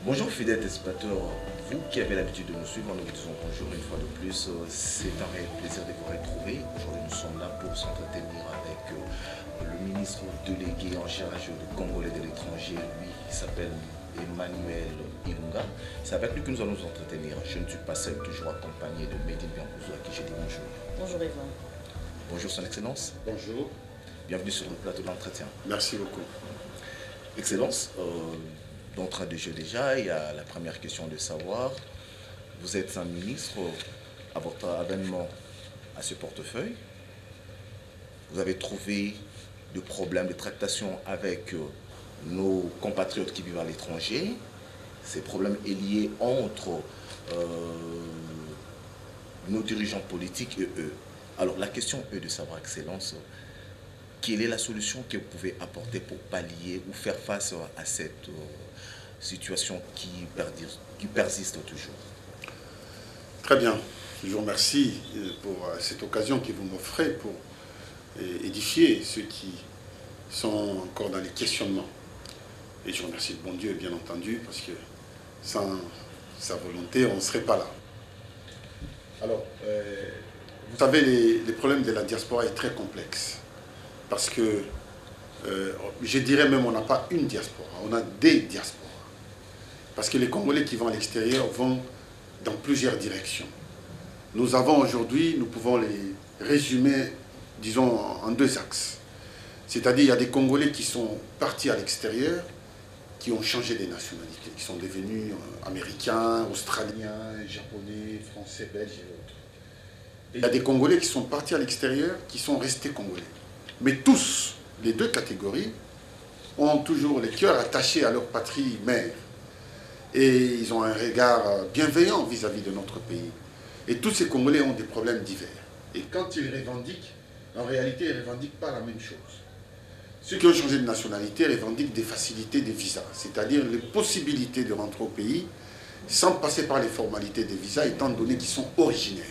Bonjour fidèles téléspectateurs, vous qui avez l'habitude de nous suivre, nous vous disons bonjour une fois de plus. C'est un réel plaisir de vous retrouver. Aujourd'hui nous sommes là pour s'entretenir avec le ministre délégué en charge du Congolais de l'étranger. Lui, il s'appelle Emmanuel Ilunga. C'est avec lui que nous allons nous entretenir. Je ne suis pas seul, toujours accompagné de Medine Biancouzou à qui je dis bonjour. Bonjour Yvan. Bonjour son Excellence. Bonjour. Bienvenue sur le plateau de l'entretien. Merci beaucoup. Excellence, d'entrée de jeu déjà, il y a la première question de savoir, vous êtes un ministre, à votre avènement à ce portefeuille, vous avez trouvé des problèmes de tractation avec nos compatriotes qui vivent à l'étranger. Ces problèmes sont liés entre nos dirigeants politiques et eux. Alors la question est de savoir, Excellence, quelle est la solution que vous pouvez apporter pour pallier ou faire face à cette situation qui persiste toujours? Très bien. Je vous remercie pour cette occasion que vous m'offrez pour édifier ceux qui sont encore dans les questionnements. Et je remercie le bon Dieu, bien entendu, parce que sans sa volonté, on ne serait pas là. Alors, vous savez, les problèmes de la diaspora est très complexe. Parce que, je dirais même, on n'a pas une diaspora, on a des diasporas. Parce que les Congolais qui vont à l'extérieur vont dans plusieurs directions. Nous avons aujourd'hui, nous pouvons les résumer, disons, en deux axes. C'est-à-dire, il y a des Congolais qui sont partis à l'extérieur, qui ont changé des nationalités, qui sont devenus américains, australiens, japonais, français, belges et autres. Et il y a des Congolais qui sont partis à l'extérieur, qui sont restés Congolais. Mais tous, les deux catégories, ont toujours les cœurs attachés à leur patrie mère. Et ils ont un regard bienveillant vis-à-vis de notre pays. Et tous ces Congolais ont des problèmes divers. Et quand ils revendiquent, en réalité, ils ne revendiquent pas la même chose. Ceux qui ont changé de nationalité revendiquent des facilités des visas, c'est-à-dire les possibilités de rentrer au pays sans passer par les formalités des visas, étant donné qu'ils sont originaires.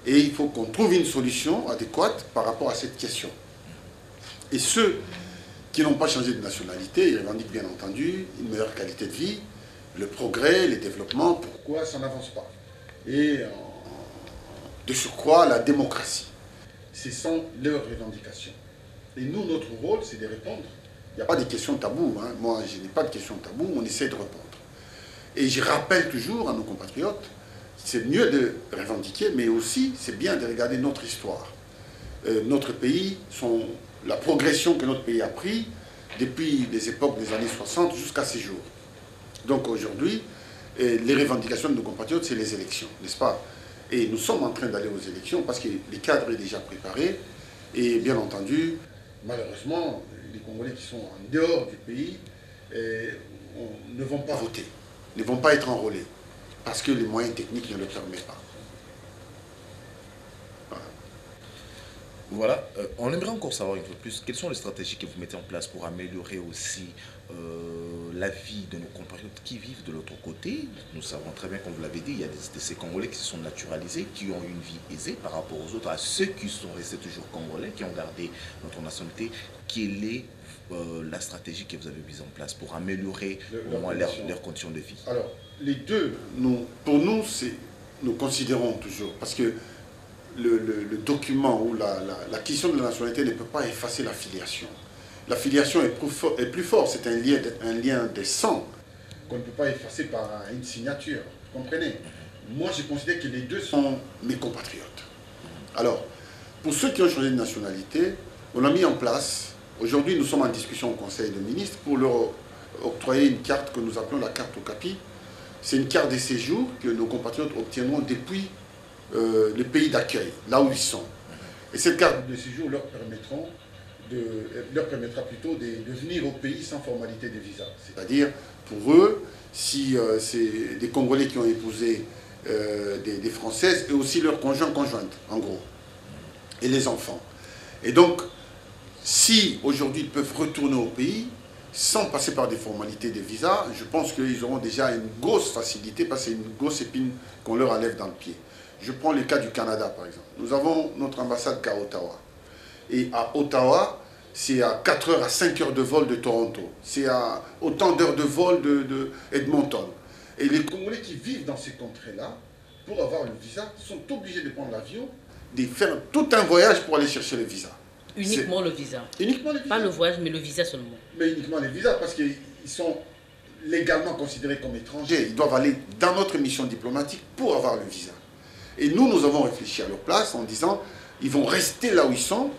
Et il faut qu'on trouve une solution adéquate par rapport à cette question. Et ceux qui n'ont pas changé de nationalité, ils revendiquent bien entendu une meilleure qualité de vie, le progrès, le développement, pourquoi ça n'avance pas. Et de surcroît, la démocratie. Ce sont leurs revendications. Et nous, notre rôle, c'est de répondre. Il n'y a pas de questions taboues. Hein. Moi, je n'ai pas de questions taboues, on essaie de répondre. Et je rappelle toujours à nos compatriotes, c'est mieux de revendiquer, mais aussi, c'est bien de regarder notre histoire. Notre pays, la progression que notre pays a pris depuis les époques des années 60 jusqu'à ces jours. Donc aujourd'hui, les revendications de nos compatriotes, c'est les élections, n'est-ce pas? Et nous sommes en train d'aller aux élections parce que les cadres est déjà préparé. Et bien entendu, malheureusement, les Congolais qui sont en dehors du pays ne vont pas voter, ne vont pas être enrôlés, parce que les moyens techniques ne le permettent pas. Voilà, on aimerait encore savoir un peu plus, quelles sont les stratégies que vous mettez en place pour améliorer aussi la vie de nos compatriotes qui vivent de l'autre côté. Nous savons très bien, comme vous l'avez dit, il y a ces Congolais qui se sont naturalisés, qui ont une vie aisée par rapport aux autres, à ceux qui sont restés toujours Congolais, qui ont gardé notre nationalité. Quelle est la stratégie que vous avez mise en place pour améliorer au moins leurs conditions de vie? Alors, les deux, pour nous, nous considérons toujours, parce que le document ou l'acquisition de la nationalité ne peut pas effacer la filiation. La filiation est plus forte, c'est un lien de sang qu'on ne peut pas effacer par une signature. Vous comprenez? Moi, je considère que les deux sont mes compatriotes. Alors, pour ceux qui ont changé de nationalité, on a mis en place, aujourd'hui nous sommes en discussion au Conseil des ministres pour leur octroyer une carte que nous appelons la carte Okapi, c'est une carte de séjour que nos compatriotes obtiendront depuis le pays d'accueil, là où ils sont. Et cette carte de séjour leur permettra plutôt de venir au pays sans formalité de visa. C'est-à-dire, pour eux, si c'est des Congolais qui ont épousé des Françaises, et aussi leurs conjointes, en gros, et les enfants. Et donc, si aujourd'hui ils peuvent retourner au pays, sans passer par des formalités de visa, je pense qu'ils auront déjà une grosse facilité, parce que c'est une grosse épine qu'on leur enlève dans le pied. Je prends le cas du Canada, par exemple. Nous avons notre ambassade qu'à Ottawa. Et à Ottawa, c'est à 4 heures à 5 heures de vol de Toronto. C'est à autant d'heures de vol de Edmonton. Et les Congolais qui vivent dans ces contrées-là, pour avoir le visa, sont obligés de prendre l'avion, de faire tout un voyage pour aller chercher le visa. Uniquement le visa. Uniquement le visa. Pas le voyage, mais le visa seulement. Mais uniquement les visas, parce qu'ils sont légalement considérés comme étrangers. Ils doivent aller dans notre mission diplomatique pour avoir le visa. Et nous avons réfléchi à leur place en disant, ils vont rester là où ils sont.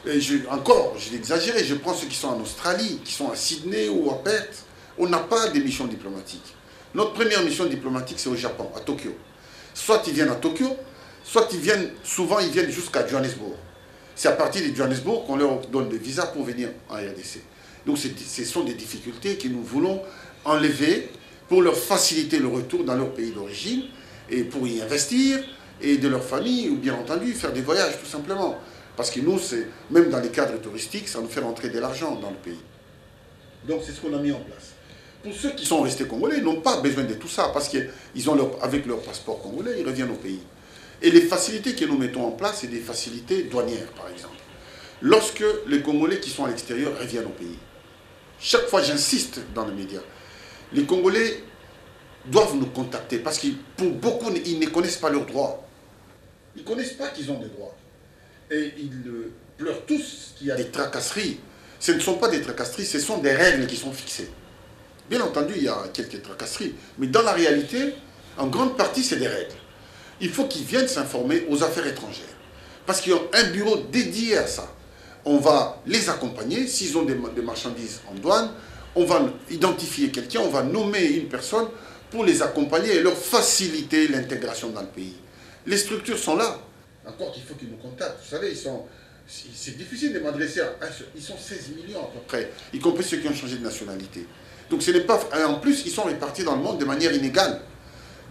Et je l'ai exagéré, je prends ceux qui sont en Australie, qui sont à Sydney ou à Perth. On n'a pas de mission diplomatique. Notre première mission diplomatique, c'est au Japon, à Tokyo. Soit ils viennent à Tokyo, soit souvent ils viennent jusqu'à Johannesburg. C'est à partir de Johannesburg qu'on leur donne des visas pour venir en RDC. Donc ce sont des difficultés que nous voulons enlever pour leur faciliter le retour dans leur pays d'origine et pour y investir, et de leur famille, ou bien entendu faire des voyages tout simplement. Parce que nous, même dans les cadres touristiques, ça nous fait rentrer de l'argent dans le pays. Donc c'est ce qu'on a mis en place. Pour ceux qui sont restés congolais, ils n'ont pas besoin de tout ça, parce qu'ils ont avec leur passeport congolais, ils reviennent au pays. Et les facilités que nous mettons en place, c'est des facilités douanières, par exemple. Lorsque les Congolais qui sont à l'extérieur reviennent au pays, chaque fois j'insiste dans les médias, les Congolais doivent nous contacter, parce que pour beaucoup, ils ne connaissent pas leurs droits. Ils ne connaissent pas qu'ils ont des droits. Et ils pleurent tous qu'il y a des tracasseries. Ce ne sont pas des tracasseries, ce sont des règles qui sont fixées. Bien entendu, il y a quelques tracasseries, mais dans la réalité, en grande partie, c'est des règles. Il faut qu'ils viennent s'informer aux affaires étrangères. Parce qu'ils ont un bureau dédié à ça. On va les accompagner. S'ils ont des marchandises en douane, on va identifier quelqu'un, on va nommer une personne pour les accompagner et leur faciliter l'intégration dans le pays. Les structures sont là. Encore qu'il faut qu'ils nous contactent. Vous savez, c'est difficile de m'adresser à... Ils sont 16 millions à peu près, y compris ceux qui ont changé de nationalité. Donc ce n'est pas... En plus, ils sont répartis dans le monde de manière inégale.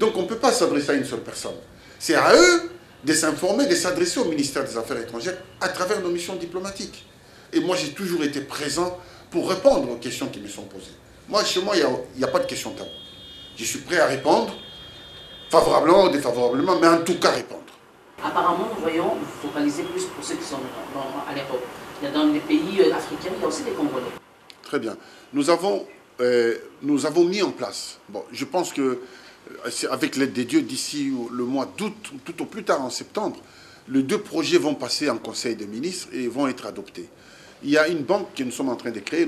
Donc on ne peut pas s'adresser à une seule personne. C'est à eux de s'informer, de s'adresser au ministère des Affaires étrangères à travers nos missions diplomatiques. Et moi, j'ai toujours été présent pour répondre aux questions qui me sont posées. Moi, chez moi, il n'y a pas de questions tabou. Je suis prêt à répondre, favorablement ou défavorablement, mais en tout cas répondre. Apparemment, nous voyons, vous focalisez plus pour ceux qui sont à l'Europe. Dans les pays africains, il y a aussi des Congolais. Très bien. Nous avons mis en place, bon, je pense que avec l'aide des dieux, d'ici le mois d'août, tout au plus tard en septembre, les 2 projets vont passer en Conseil des ministres et vont être adoptés. Il y a une banque que nous sommes en train de créer,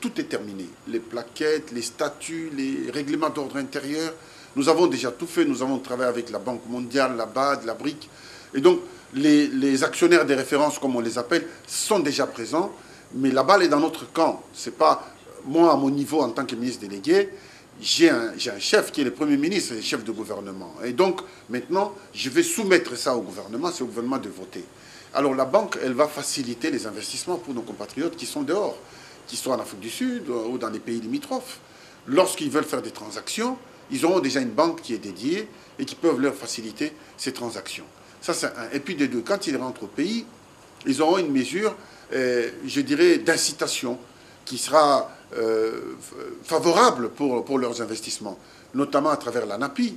tout est terminé. Les plaquettes, les statuts, les règlements d'ordre intérieur, nous avons déjà tout fait. Nous avons travaillé avec la Banque mondiale, la BAD, la BRIC. Et donc, les actionnaires des références, comme on les appelle, sont déjà présents. Mais la balle est dans notre camp. Ce n'est pas moi, à mon niveau, en tant que ministre délégué, j'ai un chef qui est le Premier ministre et le chef de gouvernement. Et donc, maintenant, je vais soumettre ça au gouvernement, c'est au gouvernement de voter. Alors, la banque, elle va faciliter les investissements pour nos compatriotes qui sont dehors, qui sont en Afrique du Sud ou dans les pays limitrophes. Lorsqu'ils veulent faire des transactions, ils auront déjà une banque qui est dédiée et qui peuvent leur faciliter ces transactions. Ça, c'est un. Et puis, des deux, quand ils rentrent au pays, ils auront une mesure, je dirais, d'incitation qui sera favorable pour leurs investissements, notamment à travers l'ANAPI,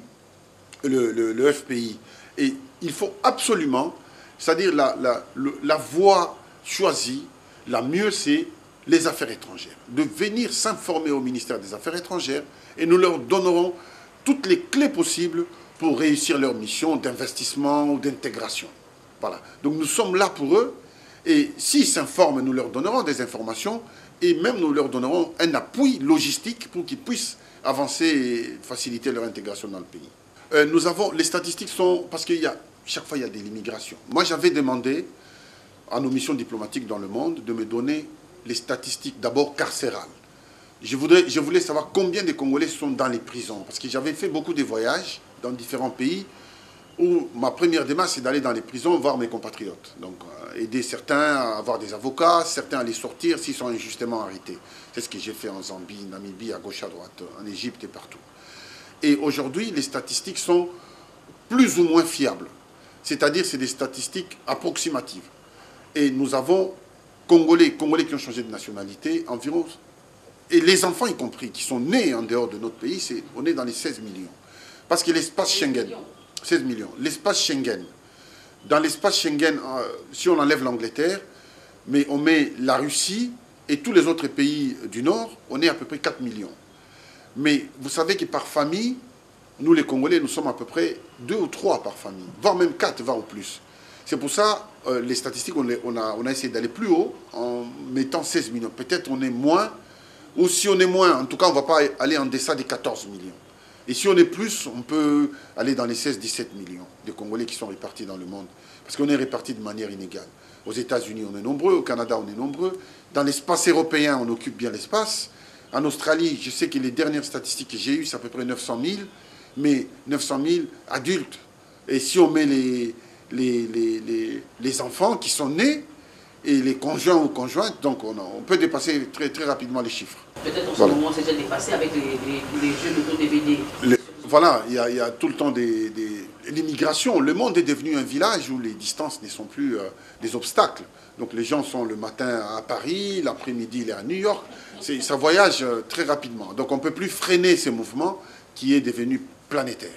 le FPI. Et il faut absolument, c'est-à-dire la voie choisie, la mieux, c'est les affaires étrangères. De venir s'informer au ministère des Affaires étrangères et nous leur donnerons toutes les clés possibles pour réussir leur mission d'investissement ou d'intégration. Voilà. Donc nous sommes là pour eux et s'ils s'informent, nous leur donnerons des informations et même nous leur donnerons un appui logistique pour qu'ils puissent avancer et faciliter leur intégration dans le pays. Nous avons, les statistiques sont, parce qu'il y a, chaque fois il y a de l'immigration. Moi j'avais demandé à nos missions diplomatiques dans le monde de me donner les statistiques d'abord carcérales je voulais savoir combien de Congolais sont dans les prisons. Parce que j'avais fait beaucoup de voyages dans différents pays où ma première démarche, c'est d'aller dans les prisons voir mes compatriotes. Donc, aider certains à avoir des avocats, certains à les sortir s'ils sont injustement arrêtés. C'est ce que j'ai fait en Zambie, Namibie, à gauche, à droite, en Égypte et partout. Et aujourd'hui, les statistiques sont plus ou moins fiables. C'est-à-dire, c'est des statistiques approximatives. Et nous avons Congolais qui ont changé de nationalité, environ, et les enfants y compris, qui sont nés en dehors de notre pays, on est dans les 16 millions. Parce que l'espace Schengen, 16 millions, l'espace Schengen, dans l'espace Schengen, si on enlève l'Angleterre, mais on met la Russie et tous les autres pays du Nord, on est à peu près 4 millions. Mais vous savez que par famille, nous les Congolais, nous sommes à peu près 2 ou 3 par famille, voire même 4, voire plus. C'est pour ça, les statistiques, on a essayé d'aller plus haut en mettant 16 millions. Peut-être on est moins, ou si on est moins, en tout cas, on ne va pas aller en deçà des 14 millions. Et si on est plus, on peut aller dans les 16-17 millions de Congolais qui sont répartis dans le monde. Parce qu'on est répartis de manière inégale. Aux États-Unis, on est nombreux. Au Canada, on est nombreux. Dans l'espace européen, on occupe bien l'espace. En Australie, je sais que les dernières statistiques que j'ai eues, c'est à peu près 900 000. Mais 900 000 adultes. Et si on met les enfants qui sont nés, et les conjoints ou conjointes, donc on peut dépasser très, très rapidement les chiffres. Peut-être en ce moment, c'est déjà dépassé avec les jeux de DVD. Voilà, il y a tout le temps l'immigration. Le monde est devenu un village où les distances ne sont plus des obstacles. Donc les gens sont le matin à Paris, l'après-midi il est à New York. Ça voyage très rapidement. Donc on ne peut plus freiner ces mouvements qui est devenu planétaire.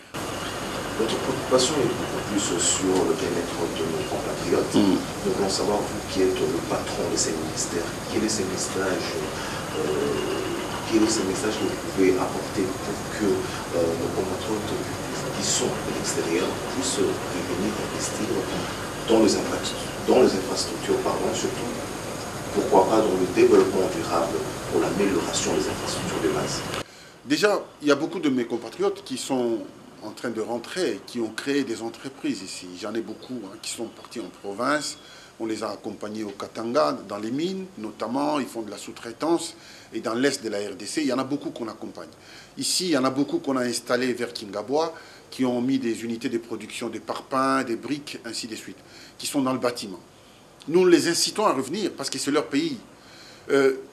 Notre préoccupation est beaucoup plus sur le bien-être de nos compatriotes. Nous voulons savoir, vous qui êtes le patron de ces ministères, quel est ce message que vous pouvez apporter pour que nos compatriotes qui sont de l'extérieur puissent revenir investir dans les infrastructures, surtout, pourquoi pas dans le développement durable pour l'amélioration des infrastructures de base. Déjà, il y a beaucoup de mes compatriotes qui sont en train de rentrer, qui ont créé des entreprises ici. J'en ai beaucoup qui sont partis en province. On les a accompagnés au Katanga, dans les mines notamment. Ils font de la sous-traitance. Et dans l'est de la RDC, il y en a beaucoup qu'on accompagne. Ici, il y en a beaucoup qu'on a installés vers Kingabois, qui ont mis des unités de production, des parpaings, des briques, ainsi de suite, qui sont dans le bâtiment. Nous les incitons à revenir parce que c'est leur pays.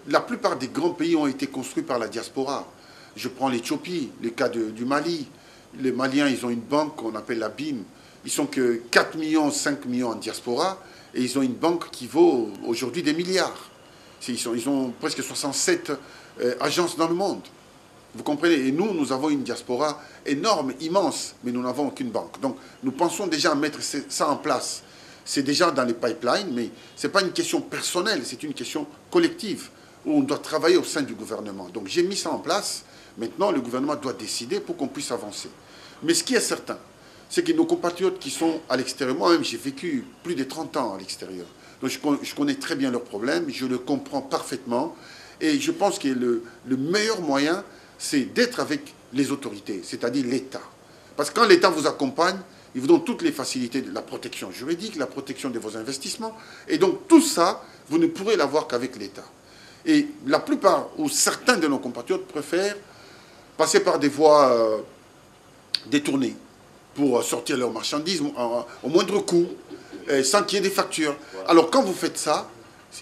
La plupart des grands pays ont été construits par la diaspora. Je prends l'Éthiopie, le cas du Mali. Les Maliens, ils ont une banque qu'on appelle la BIM. Ils sont que 4 millions, 5 millions en diaspora. Et ils ont une banque qui vaut aujourd'hui des milliards. Ils ont presque 67 agences dans le monde. Vous comprenez? Et nous avons une diaspora énorme, immense, mais nous n'avons aucune banque. Donc, nous pensons déjà à mettre ça en place. C'est déjà dans les pipelines, mais ce n'est pas une question personnelle, c'est une question collective, où on doit travailler au sein du gouvernement. Donc, j'ai mis ça en place. Maintenant, le gouvernement doit décider pour qu'on puisse avancer. Mais ce qui est certain, c'est que nos compatriotes qui sont à l'extérieur, moi-même, j'ai vécu plus de 30 ans à l'extérieur. Donc, je connais très bien leurs problèmes, je le comprends parfaitement. Et je pense que le meilleur moyen, c'est d'être avec les autorités, c'est-à-dire l'État. Parce que quand l'État vous accompagne, il vous donne toutes les facilités de la protection juridique, la protection de vos investissements. Et donc, tout ça, vous ne pourrez l'avoir qu'avec l'État. Et la plupart, ou certains de nos compatriotes préfèrent passer par des voies détournées pour sortir leurs marchandises au moindre coût, sans qu'il y ait des factures. Alors quand vous faites ça,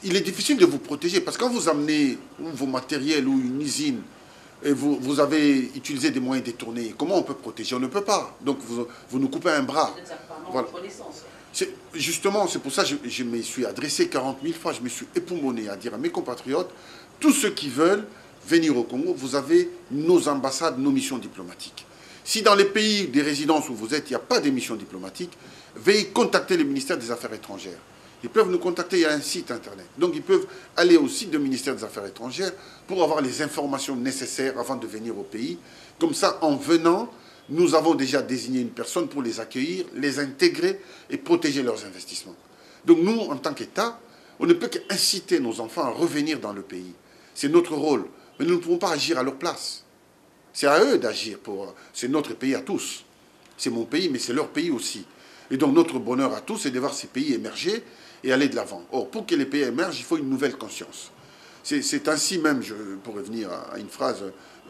il est difficile de vous protéger, parce que quand vous amenez vos matériels ou une usine, et vous avez utilisé des moyens détournés, comment on peut protéger? On ne peut pas. Donc vous nous coupez un bras. Voilà. Justement, c'est pour ça que je me suis adressé 40 000 fois, je me suis époumoné à dire à mes compatriotes, tous ceux qui veulent venir au Congo, vous avez nos ambassades, nos missions diplomatiques. Si dans les pays des résidences où vous êtes, il n'y a pas de missions diplomatiques, veuillez contacter le ministère des Affaires étrangères. Ils peuvent nous contacter, il y a un site internet. Donc ils peuvent aller au site du ministère des Affaires étrangères pour avoir les informations nécessaires avant de venir au pays. Comme ça, en venant, nous avons déjà désigné une personne pour les accueillir, les intégrer et protéger leurs investissements. Donc nous, en tant qu'État, on ne peut qu'inciter nos enfants à revenir dans le pays. C'est notre rôle. Mais nous ne pouvons pas agir à leur place. C'est à eux d'agir. C'est notre pays à tous. C'est mon pays, mais c'est leur pays aussi. Et donc notre bonheur à tous, c'est de voir ces pays émerger et aller de l'avant. Or, pour que les pays émergent, il faut une nouvelle conscience. C'est ainsi même, pour revenir à une phrase,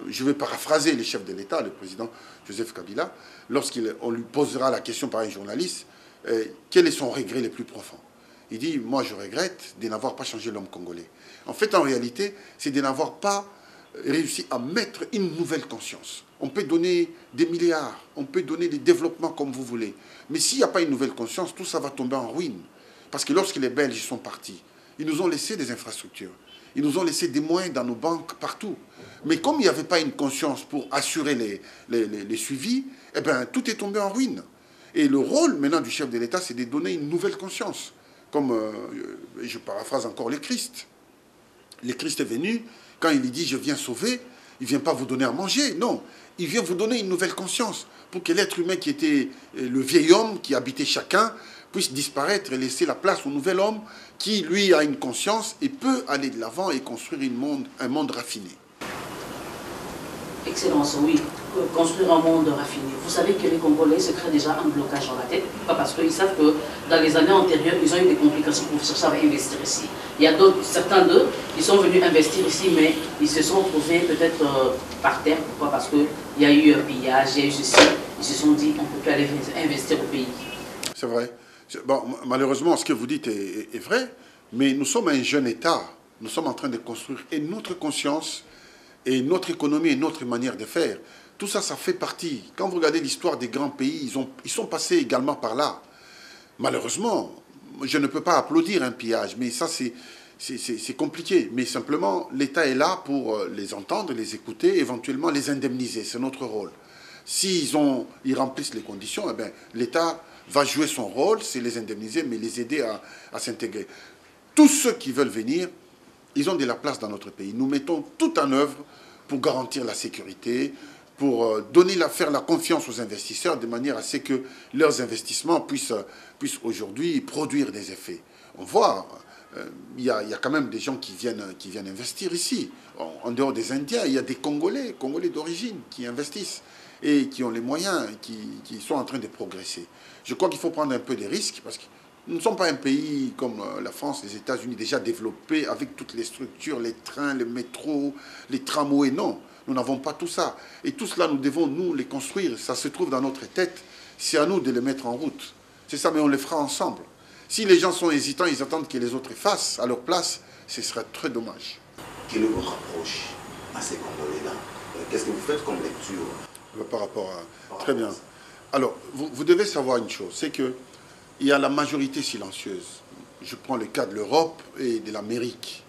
je vais paraphraser les chefs de l'État, le président Joseph Kabila, lorsqu'on lui posera la question par un journaliste, quel est son regret le plus profond? Il dit, moi je regrette de n'avoir pas changé l'homme congolais. En fait, en réalité, c'est de n'avoir pas réussi à mettre une nouvelle conscience. On peut donner des milliards, on peut donner des développements comme vous voulez. Mais s'il n'y a pas une nouvelle conscience, tout ça va tomber en ruine. Parce que lorsque les Belges sont partis, ils nous ont laissé des infrastructures. Ils nous ont laissé des moyens dans nos banques partout. Mais comme il n'y avait pas une conscience pour assurer les suivis, eh bien, tout est tombé en ruine. Et le rôle maintenant du chef de l'État, c'est de donner une nouvelle conscience. Comme, je paraphrase encore le Christ. Le Christ est venu, quand il dit « je viens sauver », il ne vient pas vous donner à manger, non. Il vient vous donner une nouvelle conscience pour que l'être humain qui était le vieil homme qui habitait chacun puisse disparaître et laisser la place au nouvel homme qui, lui, a une conscience et peut aller de l'avant et construire un monde raffiné. Excellence, oui. Construire un monde raffiné. Vous savez que les Congolais se créent déjà un blocage dans la tête, pas parce qu'ils savent que dans les années antérieures, ils ont eu des complications pour chercher à investir ici. Il y a certains d'eux qui sont venus investir ici, mais ils se sont retrouvés peut-être par terre. Pourquoi? Parce qu'il y a eu un pillage, il y a eu ceci. Ils se sont dit, on ne peut plus aller investir au pays. C'est vrai. Bon, malheureusement, ce que vous dites est vrai, mais nous sommes un jeune État. Nous sommes en train de construire une autre conscience et notre économie et notre manière de faire. Tout ça, ça fait partie. Quand vous regardez l'histoire des grands pays, ils sont passés également par là. Malheureusement, je ne peux pas applaudir un pillage, mais ça, c'est compliqué. Mais simplement, l'État est là pour les entendre, les écouter, éventuellement les indemniser. C'est notre rôle. S'ils remplissent les conditions, eh bien, l'État va jouer son rôle, c'est les indemniser, mais les aider à s'intégrer. Tous ceux qui veulent venir, ils ont de la place dans notre pays. Nous mettons tout en œuvre pour garantir la sécurité, pour faire la confiance aux investisseurs de manière à ce que leurs investissements puissent aujourd'hui produire des effets. On voit, il y a quand même des gens qui viennent investir ici. En dehors des Indiens, il y a des Congolais d'origine qui investissent et qui ont les moyens, qui sont en train de progresser. Je crois qu'il faut prendre un peu des risques parce que nous ne sommes pas un pays comme la France, les États-Unis, déjà développés avec toutes les structures, les trains, les métros, les tramways. Non, nous n'avons pas tout ça. Et tout cela, nous devons, nous, les construire. Ça se trouve dans notre tête. C'est à nous de les mettre en route. C'est ça, mais on les fera ensemble. Si les gens sont hésitants, ils attendent que les autres fassent à leur place, ce serait très dommage. Quelle est votre approche à ces Congolais-là? Qu'est-ce que vous faites comme lecture? Par rapport à... Très bien. Alors, vous devez savoir une chose, c'est que il y a la majorité silencieuse. Je prends le cas de l'Europe et de l'Amérique.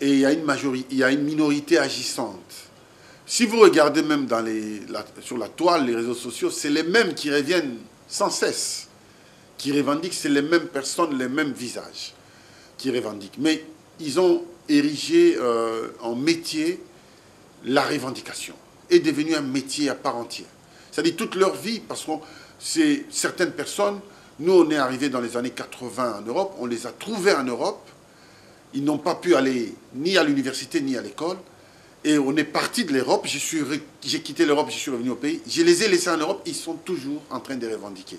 Et il y a une minorité agissante. Si vous regardez même sur la toile, les réseaux sociaux, c'est les mêmes qui reviennent sans cesse, qui revendiquent, c'est les mêmes personnes, les mêmes visages qui revendiquent. Mais ils ont érigé en métier la revendication. Est devenu un métier à part entière. C'est-à-dire toute leur vie, parce que certaines personnes... Nous, on est arrivés dans les années 80 en Europe, on les a trouvés en Europe, ils n'ont pas pu aller ni à l'université ni à l'école, et on est parti de l'Europe, j'ai quitté l'Europe, je suis revenu au pays, je les ai laissés en Europe, ils sont toujours en train de revendiquer.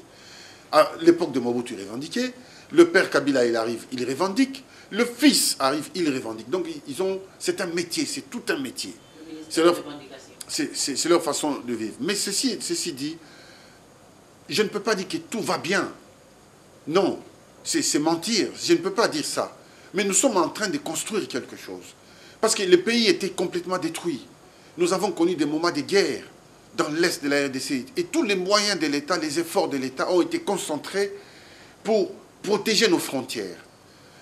À l'époque de Mobutu, ils revendiquaient, le père Kabila, il arrive, il revendique, le fils arrive, il revendique. Donc, c'est un métier, c'est tout un métier. C'est leur façon de vivre. Mais ceci dit, je ne peux pas dire que tout va bien. Non, c'est mentir. Je ne peux pas dire ça. Mais nous sommes en train de construire quelque chose. Parce que le pays était complètement détruit. Nous avons connu des moments de guerre dans l'est de la RDC. Et tous les moyens de l'État, les efforts de l'État ont été concentrés pour protéger nos frontières.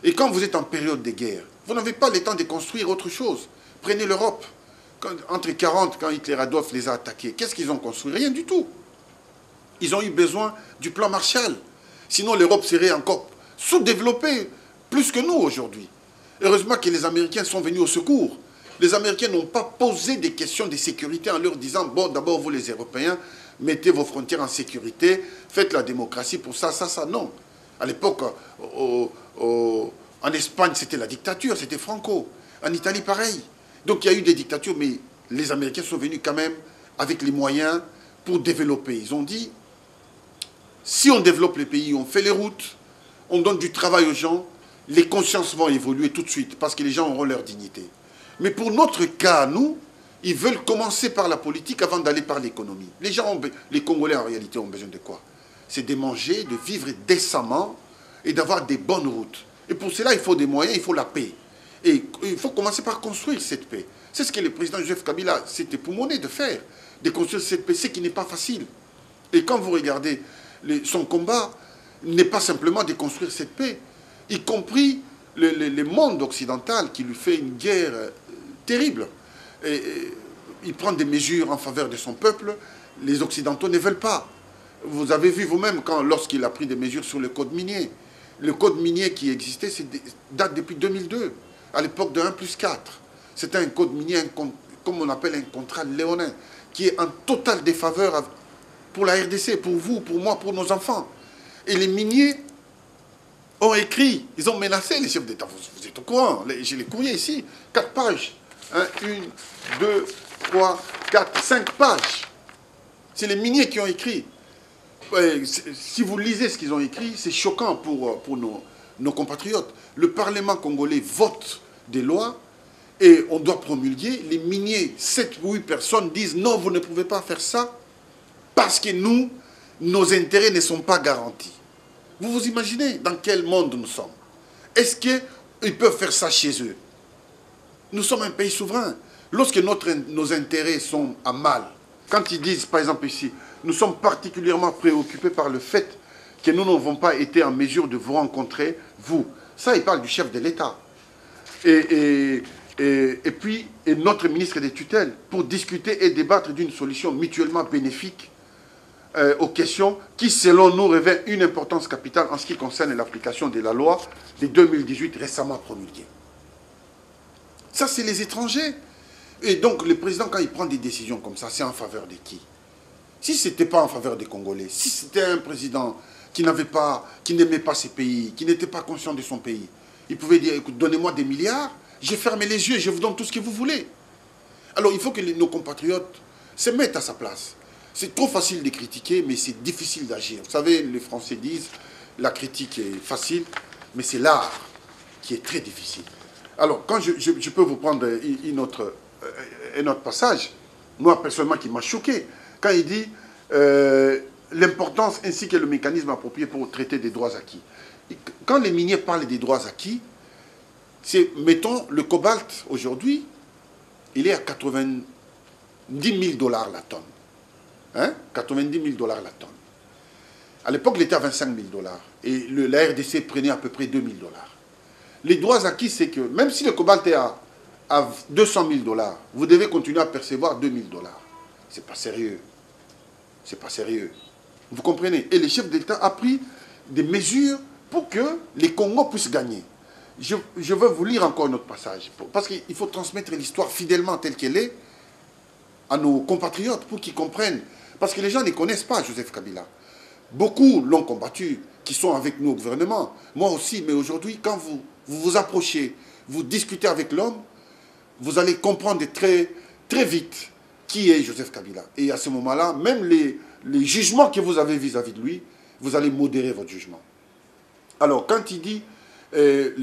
Et quand vous êtes en période de guerre, vous n'avez pas le temps de construire autre chose. Prenez l'Europe. Entre 1940, quand Hitler Adolphe les a attaqués, qu'est-ce qu'ils ont construit? Rien du tout. Ils ont eu besoin du plan Marshall. Sinon, l'Europe serait encore sous-développée, plus que nous aujourd'hui. Heureusement que les Américains sont venus au secours. Les Américains n'ont pas posé des questions de sécurité en leur disant « Bon, d'abord, vous les Européens, mettez vos frontières en sécurité, faites la démocratie pour ça, ça, ça. » Non. À l'époque, en Espagne, c'était la dictature, c'était Franco. En Italie, pareil. Donc, il y a eu des dictatures, mais les Américains sont venus quand même avec les moyens pour développer. Ils ont dit, si on développe les pays, on fait les routes, on donne du travail aux gens, les consciences vont évoluer tout de suite parce que les gens auront leur dignité. Mais pour notre cas, nous, ils veulent commencer par la politique avant d'aller par l'économie. Les Congolais en réalité ont besoin de quoi? C'est de manger, de vivre décemment et d'avoir des bonnes routes. Et pour cela, il faut des moyens, il faut la paix. Et il faut commencer par construire cette paix. C'est ce que le président Joseph Kabila s'était époumoné de faire, de construire cette paix, ce qui n'est pas facile. Et quand vous regardez son combat, n'est pas simplement de construire cette paix, y compris le monde occidental qui lui fait une guerre terrible. Et il prend des mesures en faveur de son peuple, les Occidentaux ne veulent pas. Vous avez vu vous-même lorsqu'il a pris des mesures sur le code minier. Le code minier qui existait date depuis 2002, à l'époque de 1+4. C'était un code minier, comme on appelle un contrat léonin, qui est en totale défaveur pour la RDC, pour vous, pour moi, pour nos enfants. Et les miniers ont écrit, ils ont menacé les chefs d'État. Vous êtes au courant, j'ai les courriers ici, 4 pages. 1, 2, 3, 4, 5 pages. C'est les miniers qui ont écrit. Si vous lisez ce qu'ils ont écrit, c'est choquant pour nos compatriotes. Le Parlement congolais vote des lois et on doit promulguer. Les miniers, 7 ou 8 personnes disent non, vous ne pouvez pas faire ça parce que nos intérêts ne sont pas garantis. Vous vous imaginez dans quel monde nous sommes? Est-ce qu'ils peuvent faire ça chez eux? Nous sommes un pays souverain. Lorsque nos intérêts sont à mal, quand ils disent, par exemple ici, nous sommes particulièrement préoccupés par le fait que nous n'avons pas été en mesure de vous rencontrer, vous. Ça, il parle du chef de l'État. Et puis, notre ministre des tutelles, pour discuter et débattre d'une solution mutuellement bénéfique aux questions qui, selon nous, revêt une importance capitale en ce qui concerne l'application de la loi de 2018 récemment promulguée. Ça, c'est les étrangers. Et donc, le président, quand il prend des décisions comme ça, c'est en faveur de qui? Si ce n'était pas en faveur des Congolais, si c'était un président qui n'aimait pas ses pays, qui n'était pas conscient de son pays, il pouvait dire, écoute, donnez-moi des milliards, j'ai fermé les yeux, je vous donne tout ce que vous voulez. Alors, il faut que nos compatriotes se mettent à sa place. C'est trop facile de critiquer, mais c'est difficile d'agir. Vous savez, les Français disent, la critique est facile, mais c'est l'art qui est très difficile. Alors, quand je peux vous prendre un autre passage, moi personnellement qui m'a choqué, quand il dit l'importance ainsi que le mécanisme approprié pour traiter des droits acquis. Quand les miniers parlent des droits acquis, c'est, mettons, le cobalt aujourd'hui, il est à 90 000 $ la tonne. Hein? 90 000 $ la tonne. À l'époque, il était à 25 000 $. Et la RDC prenait à peu près 2 000 $. Les droits acquis, c'est que même si le cobalt est à 200 000 $, vous devez continuer à percevoir 2 000 $. C'est pas sérieux. C'est pas sérieux. Vous comprenez? Et le chef d'État a pris des mesures pour que les Congos puissent gagner. Je veux vous lire encore un autre passage. Parce qu'il faut transmettre l'histoire fidèlement telle qu'elle est à nos compatriotes pour qu'ils comprennent. Parce que les gens ne connaissent pas Joseph Kabila. Beaucoup l'ont combattu, qui sont avec nous au gouvernement. Moi aussi, mais aujourd'hui, quand vous vous approchez, vous discutez avec l'homme, vous allez comprendre très, très vite qui est Joseph Kabila. Et à ce moment-là, même les jugements que vous avez vis-à-vis de lui, vous allez modérer votre jugement. Alors, quand il dit,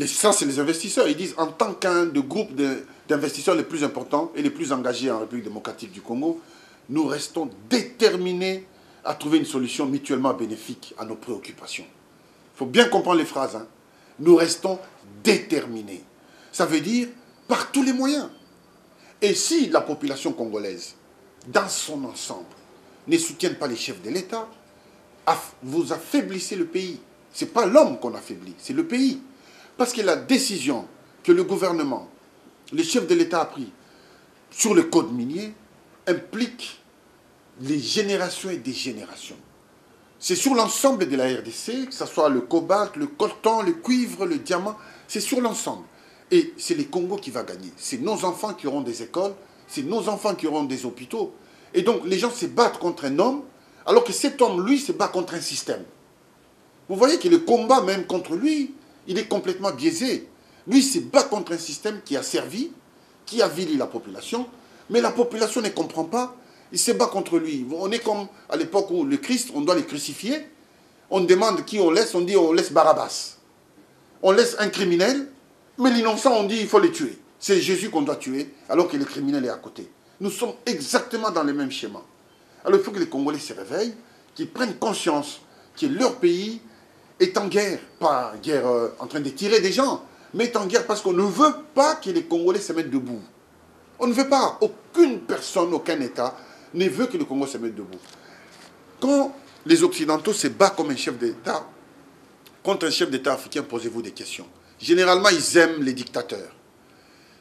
ça c'est les investisseurs, ils disent en tant qu'un des groupes d'investisseurs les plus importants et les plus engagés en République démocratique du Congo, nous restons déterminés à trouver une solution mutuellement bénéfique à nos préoccupations. Il faut bien comprendre les phrases. Hein. Nous restons déterminés. Ça veut dire par tous les moyens. Et si la population congolaise, dans son ensemble, ne soutient pas les chefs de l'État, vous affaiblissez le pays. Ce n'est pas l'homme qu'on affaiblit, c'est le pays. Parce que la décision que le gouvernement, les chefs de l'État a pris sur le code minier implique les générations et des générations. C'est sur l'ensemble de la RDC, que ce soit le cobalt, le coltan, le cuivre, le diamant, c'est sur l'ensemble. Et c'est les Congos qui vont gagner. C'est nos enfants qui auront des écoles, c'est nos enfants qui auront des hôpitaux. Et donc les gens se battent contre un homme, alors que cet homme, lui, se bat contre un système. Vous voyez que le combat même contre lui, il est complètement biaisé. Lui, il se bat contre un système qui a servi, qui a avili la population, mais la population ne comprend pas. Il se bat contre lui. On est comme à l'époque où le Christ, on doit le crucifier. On demande qui on laisse, on dit on laisse Barabbas. on laisse un criminel, mais l'innocent, on dit il faut les tuer. C'est Jésus qu'on doit tuer, alors que le criminel est à côté. Nous sommes exactement dans le même schéma. Alors il faut que les Congolais se réveillent, qu'ils prennent conscience que leur pays est en guerre. Pas en guerre en train de tirer des gens, mais est en guerre parce qu'on ne veut pas que les Congolais se mettent debout. On ne veut pas. Aucune personne, aucun État ne veut que le Congo se mette debout. Quand les Occidentaux se battent comme un chef d'État, contre un chef d'État africain, posez-vous des questions. Généralement, ils aiment les dictateurs.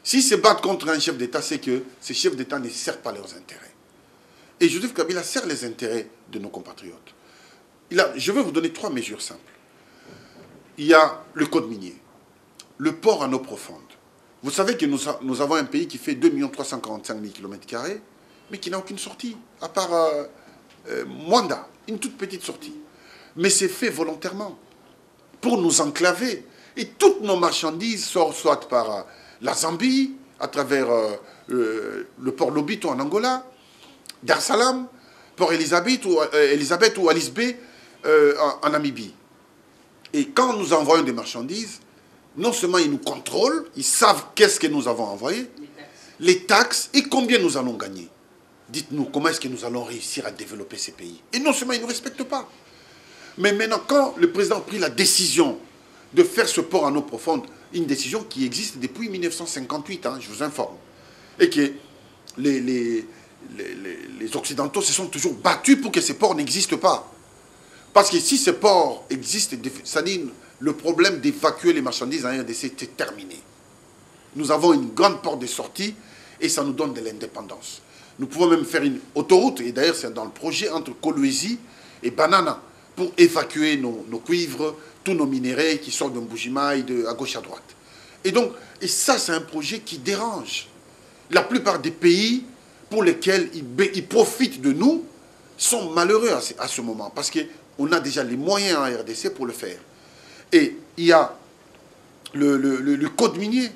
S'ils se battent contre un chef d'État, c'est que ces chefs d'État ne servent pas leurs intérêts. Et Joseph Kabila sert les intérêts de nos compatriotes. Je vais vous donner 3 mesures simples. Il y a le code minier, le port en eau profonde. Vous savez que nous avons un pays qui fait 2 345 000 km², mais qui n'a aucune sortie, à part Mwanda, une toute petite sortie. Mais c'est fait volontairement, pour nous enclaver. Et toutes nos marchandises sortent soit par la Zambie, à travers le port Lobito en Angola, Dar es Salaam, port Elisabeth ou Alice Bay en Namibie. Et quand nous envoyons des marchandises, non seulement ils nous contrôlent, ils savent qu'est-ce que nous avons envoyé, les taxes et combien nous allons gagner. Dites-nous, comment est-ce que nous allons réussir à développer ces pays? Et non seulement ils ne nous respectent pas. Mais maintenant, quand le président a pris la décision de faire ce port en eau profonde, une décision qui existe depuis 1958, je vous informe, et que les Occidentaux se sont toujours battus pour que ces ports n'existent pas. Parce que si ces ports existent, ça dit le problème d'évacuer les marchandises en RDC est terminé. Nous avons une grande porte de sortie et ça nous donne de l'indépendance. Nous pouvons même faire une autoroute, et d'ailleurs c'est dans le projet entre Kolwezi et Banana, pour évacuer nos cuivres, tous nos minéraux qui sortent de Mbujimaï, à gauche à droite. Et ça c'est un projet qui dérange. La plupart des pays pour lesquels ils profitent de nous sont malheureux à ce moment, parce qu'on a déjà les moyens en RDC pour le faire. Et il y a le code minier.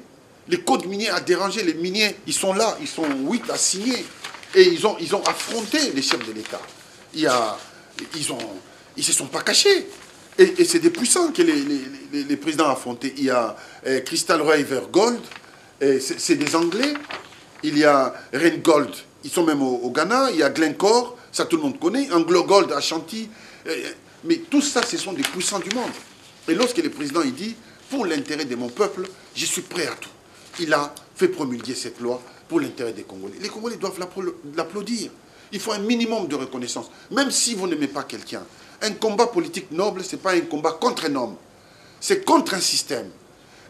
Le code minier a dérangé. Les miniers, ils sont là, ils sont 8 à signer. Et ils ont affronté les chefs de l'État. Ils se sont pas cachés. Et c'est des puissants que les présidents ont affrontés. Il y a Crystal River Gold, c'est des Anglais. Il y a Rheingold, ils sont même au Ghana. Il y a Glencore, ça tout le monde connaît. Anglo Gold, Ashanti. Mais tout ça, ce sont des puissants du monde. Et lorsque le président il dit, pour l'intérêt de mon peuple, je suis prêt à tout. Il a fait promulguer cette loi pour l'intérêt des Congolais. Les Congolais doivent l'applaudir. Il faut un minimum de reconnaissance. Même si vous n'aimez pas quelqu'un, un combat politique noble, ce n'est pas un combat contre un homme. C'est contre un système.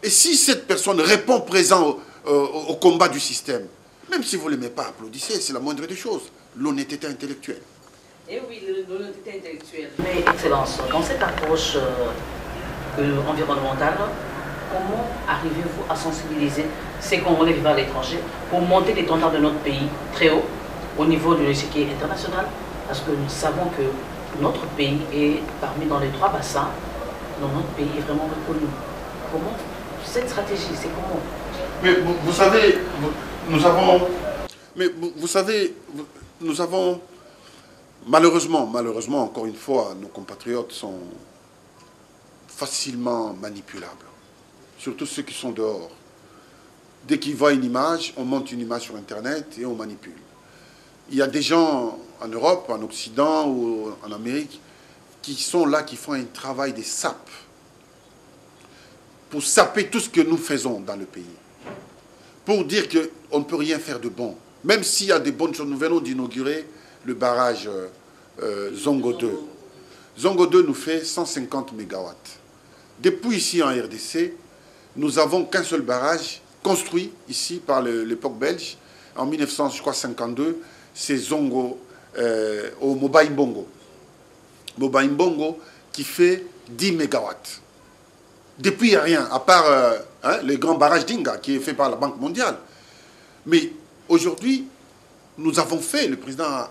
Et si cette personne répond présent au combat du système, même si vous ne l'aimez pas, applaudissez, c'est la moindre des choses. L'honnêteté intellectuelle. Et oui, l'honnêteté intellectuelle. Mais Excellence, dans cette approche environnementale, comment arrivez-vous à sensibiliser ces Congolais vivant à l'étranger pour monter l'étendard de notre pays très haut au niveau de l'échiquier international? Parce que nous savons que notre pays est parmi dans les 3 bassins, dont notre pays est vraiment reconnu. Comment cette stratégie, c'est comment? Mais vous savez, nous avons... Mais vous savez, nous avons... Malheureusement, encore une fois, nos compatriotes sont facilement manipulables. Surtout ceux qui sont dehors. Dès qu'ils voient une image, on monte une image sur Internet et on manipule. Il y a des gens en Europe, en Occident ou en Amérique qui sont là, qui font un travail de sape pour saper tout ce que nous faisons dans le pays. Pour dire qu'on ne peut rien faire de bon. Même s'il y a des bonnes choses, nous venons d'inaugurer le barrage Zongo 2. Zongo 2 nous fait 150 MW. Depuis ici en RDC, nous n'avons qu'un seul barrage construit ici par l'époque belge en 1952, c'est Zongo au Moba-Mbongo. Moba-Mbongo qui fait 10 MW. Depuis, il n'y a rien, à part le grand barrage d'Inga qui est fait par la Banque mondiale. Mais aujourd'hui, nous avons fait, le président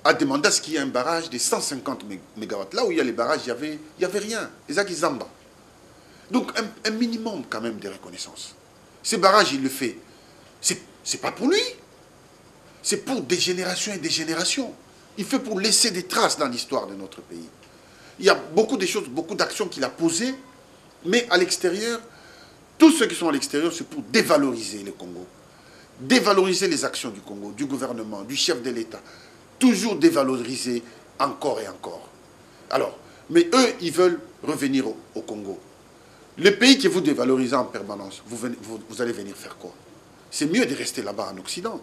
a demandé à ce qu'il y ait un barrage de 150 MW. Là où il y a les barrages, il n'y avait rien. Ezaki Zamba. Donc un minimum quand même de reconnaissance. Ces barrages, il le fait. C'est pas pour lui. C'est pour des générations et des générations. Il fait pour laisser des traces dans l'histoire de notre pays. Il y a beaucoup de choses, beaucoup d'actions qu'il a posées, mais à l'extérieur, Tous ceux qui sont à l'extérieur, c'est pour dévaloriser le Congo. Dévaloriser les actions du Congo, du gouvernement, du chef de l'État. Toujours dévaloriser encore et encore. Alors, mais eux, ils veulent revenir au Congo. Le pays que vous dévalorisez en permanence, vous allez venir faire quoi? C'est mieux de rester là-bas en Occident.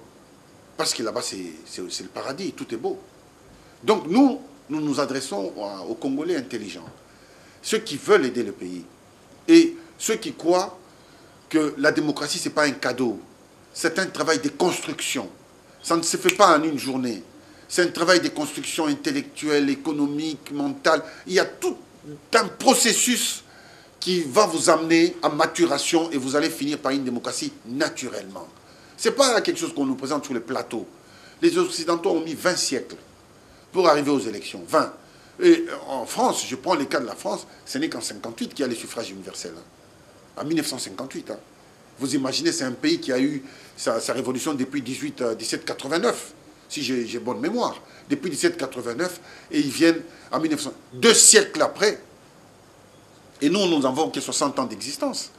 Parce que là-bas, c'est le paradis, tout est beau. Donc nous nous adressons aux Congolais intelligents. Ceux qui veulent aider le pays. Et ceux qui croient que la démocratie, ce n'est pas un cadeau. C'est un travail de construction. Ça ne se fait pas en une journée. C'est un travail de construction intellectuelle, économique, mentale. Il y a tout un processus qui va vous amener à maturation et vous allez finir par une démocratie naturellement. Ce n'est pas quelque chose qu'on nous présente sur les plateaux. Les Occidentaux ont mis 20 siècles pour arriver aux élections. 20. Et en France, je prends le cas de la France, ce n'est qu'en 1958 qu'il y a le suffrage universel. En 1958. Vous imaginez, c'est un pays qui a eu sa révolution depuis 1789, si j'ai bonne mémoire. Depuis 1789, et ils viennent en 1900. 2 siècles après. Et nous n'avons que 60 ans d'existence.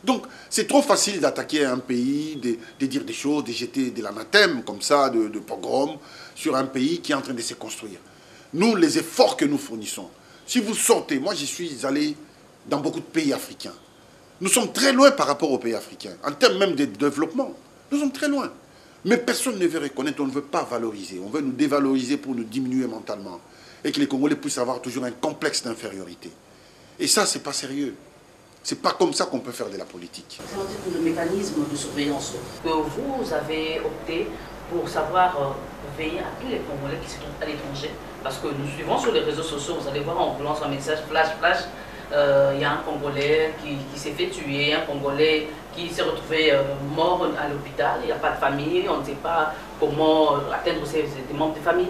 Donc, c'est trop facile d'attaquer un pays, de dire des choses, de jeter de l'anathème, comme ça, de pogrom, sur un pays qui est en train de se construire. Nous, les efforts que nous fournissons, si vous sortez, moi je suis allé dans beaucoup de pays africains. Nous sommes très loin par rapport aux pays africains, en termes même de développement. Nous sommes très loin. Mais personne ne veut reconnaître, on ne veut pas valoriser. On veut nous dévaloriser pour nous diminuer mentalement. Et que les Congolais puissent avoir toujours un complexe d'infériorité. Et ça, c'est pas sérieux. C'est pas comme ça qu'on peut faire de la politique. C'est le mécanisme de surveillance que vous avez opté pour savoir veiller à tous les Congolais qui se trouvent à l'étranger. Parce que nous suivons sur les réseaux sociaux, vous allez voir, on lance un message flash, flash. Il y a un Congolais qui s'est fait tuer, un Congolais qui s'est retrouvé mort à l'hôpital. Il n'y a pas de famille, on ne sait pas comment atteindre ses membres de famille.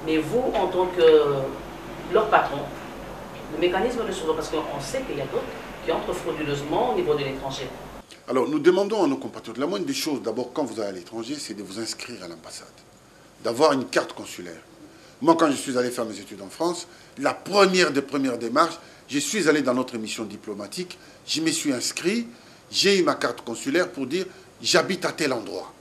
Mais vous, en tant que leur patron, le mécanisme de surveillance, parce qu'on sait qu'il y a d'autres qui entrent frauduleusement au niveau de l'étranger. Alors, nous demandons à nos compatriotes, la moindre des choses, d'abord, quand vous allez à l'étranger, c'est de vous inscrire à l'ambassade, d'avoir une carte consulaire. Moi, quand je suis allé faire mes études en France, la première des premières démarches, je suis allé dans notre mission diplomatique, je me suis inscrit, j'ai eu ma carte consulaire pour dire j'habite à tel endroit.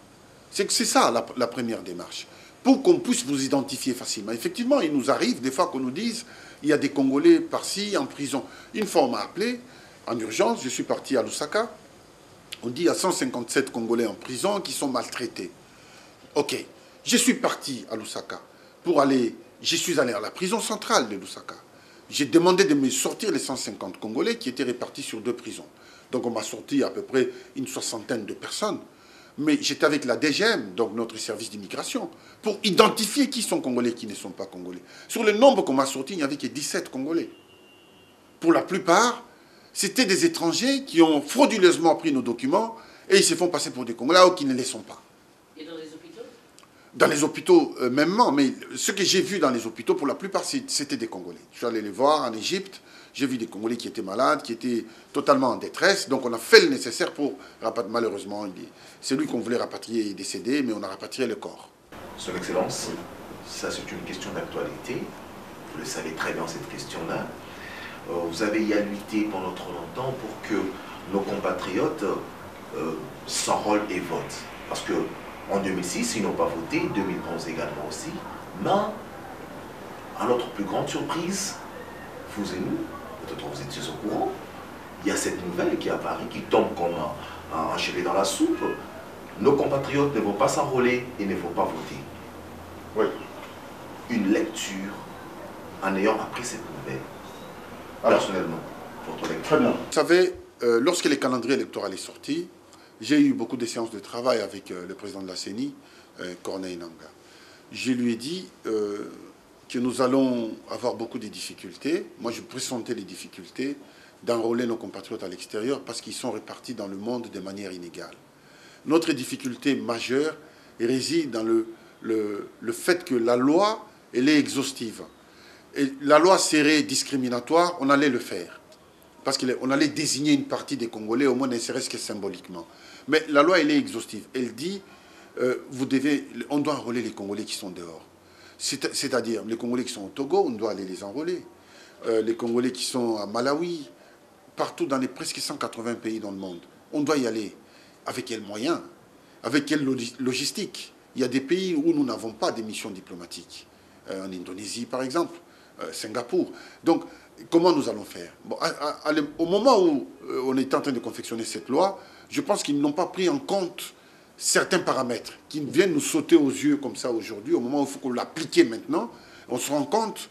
C'est ça la première démarche, pour qu'on puisse vous identifier facilement. Effectivement, il nous arrive des fois qu'on nous dise il y a des Congolais par-ci en prison. Une fois, on m'a appelé en urgence, je suis parti à Lusaka. On dit il y a 157 Congolais en prison qui sont maltraités. Ok, je suis parti à Lusaka pour aller, je suis allé à la prison centrale de Lusaka. J'ai demandé de me sortir les 150 Congolais qui étaient répartis sur 2 prisons. Donc on m'a sorti à peu près une 60aine de personnes. Mais j'étais avec la DGM, donc notre service d'immigration, pour identifier qui sont Congolais et qui ne sont pas Congolais. Sur le nombre qu'on m'a sorti, il n'y avait que 17 Congolais. Pour la plupart, c'était des étrangers qui ont frauduleusement pris nos documents et ils se font passer pour des Congolais ou qui ne les sont pas. Et dans les hôpitaux? Dans les hôpitaux, mêmement, mais ce que j'ai vu dans les hôpitaux, pour la plupart, c'était des Congolais. Je suis allé les voir en Égypte, j'ai vu des Congolais qui étaient malades, qui étaient totalement en détresse. Donc on a fait le nécessaire pour rapatrier. Malheureusement, celui qu'on voulait rapatrier est décédé, mais on a rapatrié le corps. Son Excellence, ça c'est une question d'actualité. Vous le savez très bien, cette question-là. Vous avez y à lutter pendant trop longtemps pour que nos compatriotes s'enrôlent et votent. Parce que en 2006, ils n'ont pas voté, 2011 également aussi. Mais, à notre plus grande surprise, vous et nous, peut-être vous étiez au courant, il y a cette nouvelle qui apparaît, qui tombe comme un cheveu dans la soupe. Nos compatriotes ne vont pas s'enrôler et ne vont pas voter. Oui. Une lecture en ayant appris cette nouvelle. Personnellement, votre lecture. Très bien. Vous savez, lorsque le calendrier électoral est sorti, j'ai eu beaucoup de séances de travail avec le président de la CENI, Corneille Nangaa. Je lui ai dit que nous allons avoir beaucoup de difficultés. Moi, je pressentais les difficultés d'enrôler nos compatriotes à l'extérieur parce qu'ils sont répartis dans le monde de manière inégale. Notre difficulté majeure réside dans le fait que la loi, elle est exhaustive. Et la loi serait discriminatoire, on allait le faire. Parce qu'on allait désigner une partie des Congolais, au moins ne serait-ce que symboliquement. Mais la loi, elle est exhaustive. Elle dit, on doit enrôler les Congolais qui sont dehors. C'est-à-dire, les Congolais qui sont au Togo, on doit aller les enrôler. Les Congolais qui sont à Malawi, partout dans les presque 180 pays dans le monde, On doit y aller. Avec quels moyens? Avec quelle logistique? Il y a des pays où nous n'avons pas de missions diplomatiques. En Indonésie, par exemple, Singapour. Donc, comment nous allons faire? Bon, au moment où on est en train de confectionner cette loi, je pense qu'ils n'ont pas pris en compte certains paramètres qui viennent nous sauter aux yeux comme ça aujourd'hui. Au moment où il faut qu'on l'applique maintenant, on se rend compte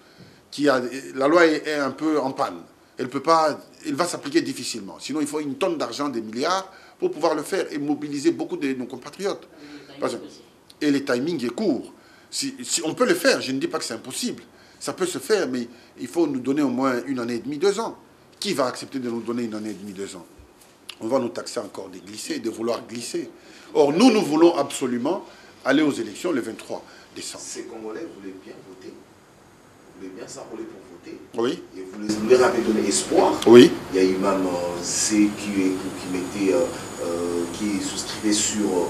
que la loi est un peu en panne. Elle va s'appliquer difficilement. Sinon, il faut une tonne d'argent, des milliards, pour pouvoir le faire et mobiliser beaucoup de nos compatriotes. Et le timing est court. Si on peut le faire, je ne dis pas que c'est impossible. Ça peut se faire, mais il faut nous donner au moins 1 année et demie, 2 ans. Qui va accepter de nous donner 1 année et demie, 2 ans? On va nous taxer encore de glisser, de vouloir glisser. Or, nous voulons absolument aller aux élections le 23 décembre. Ces Congolais voulaient bien voter, voulaient bien s'enrôler pour voter. Oui. Et vous leur avez donné espoir. Oui. Il y a eu même ceux qui souscrivaient sur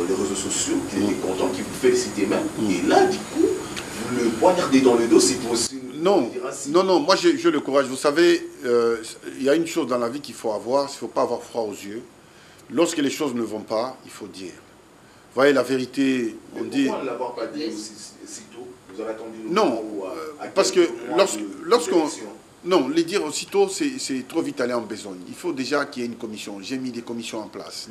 les réseaux sociaux, qui étaient contents, qui vous félicitaient même. Et là, du coup, vous le poignardez dans le dos, c'est possible. Non, non, moi j'ai le courage. Vous savez, il y a une chose dans la vie qu'il faut avoir, il ne faut pas avoir froid aux yeux. Lorsque les choses ne vont pas, il faut dire. Vous voyez, la vérité, on dit... Pourquoi ne l'avoir pas dit si tôt? Vous avez attendu non, parce que lorsqu'on... Non, les dire aussitôt, c'est trop vite aller en besogne. Il faut déjà qu'il y ait une commission. J'ai mis des commissions en place.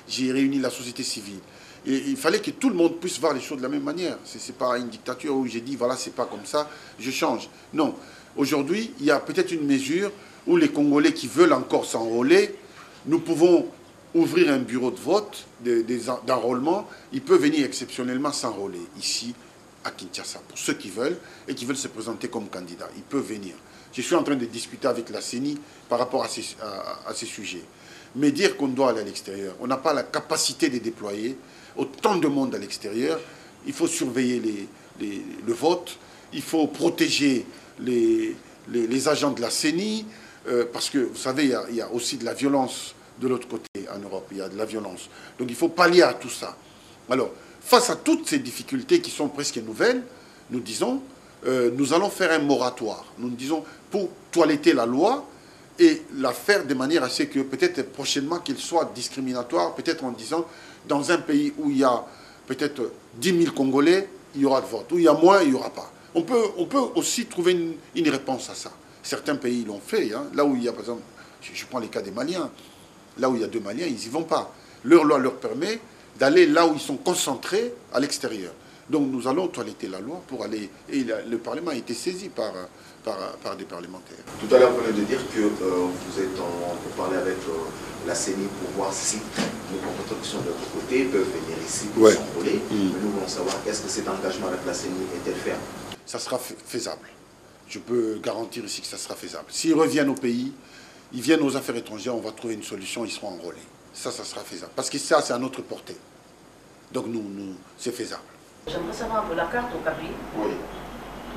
J'ai réuni la société civile. Et il fallait que tout le monde puisse voir les choses de la même manière. Ce n'est pas une dictature où j'ai dit, voilà, c'est pas comme ça, je change. Non. Aujourd'hui, il y a peut-être une mesure où les Congolais qui veulent encore s'enrôler, nous pouvons ouvrir un bureau de vote, d'enrôlement. Ils peuvent venir exceptionnellement s'enrôler ici, à Kinshasa, pour ceux qui veulent et qui veulent se présenter comme candidats. Ils peuvent venir. Je suis en train de discuter avec la CENI par rapport à ces sujets. Mais dire qu'on doit aller à l'extérieur, on n'a pas la capacité de déployer autant de monde à l'extérieur. Il faut surveiller le vote, il faut protéger les agents de la CENI, parce que, vous savez, il y a aussi de la violence de l'autre côté en Europe, il y a de la violence. Donc il faut pallier à tout ça. Alors, face à toutes ces difficultés qui sont presque nouvelles, nous disons, nous allons faire un moratoire. Nous disons, pour toiletter la loi et la faire de manière à ce que peut-être prochainement qu'elle soit discriminatoire, peut-être en disant, dans un pays où il y a peut-être 10 000 Congolais, il y aura de vote. Où il y a moins, il n'y aura pas. On peut aussi trouver une réponse à ça. Certains pays l'ont fait. Hein. Là où il y a, par exemple, je prends les cas des Maliens. Là où il y a 2 Maliens, ils n'y vont pas. Leur loi leur permet d'aller là où ils sont concentrés à l'extérieur. Donc nous allons toiletter la loi pour aller... Et le Parlement a été saisi par des parlementaires. Tout à l'heure, vous venez de dire que vous êtes pour parler avec la CENI pour voir si nos compatriotes qui sont de l'autre côté peuvent venir ici pour s'enrôler. Mais nous voulons savoir, est-ce que cet engagement avec la CENI est-elle ferme? Ça sera faisable. Je peux garantir ici que ça sera faisable. S'ils reviennent au pays, ils viennent aux affaires étrangères, on va trouver une solution, ils seront enrôlés. Ça sera faisable. Parce que ça, c'est à notre portée. Donc c'est faisable. J'aimerais savoir un peu la carte au Capi. Oui.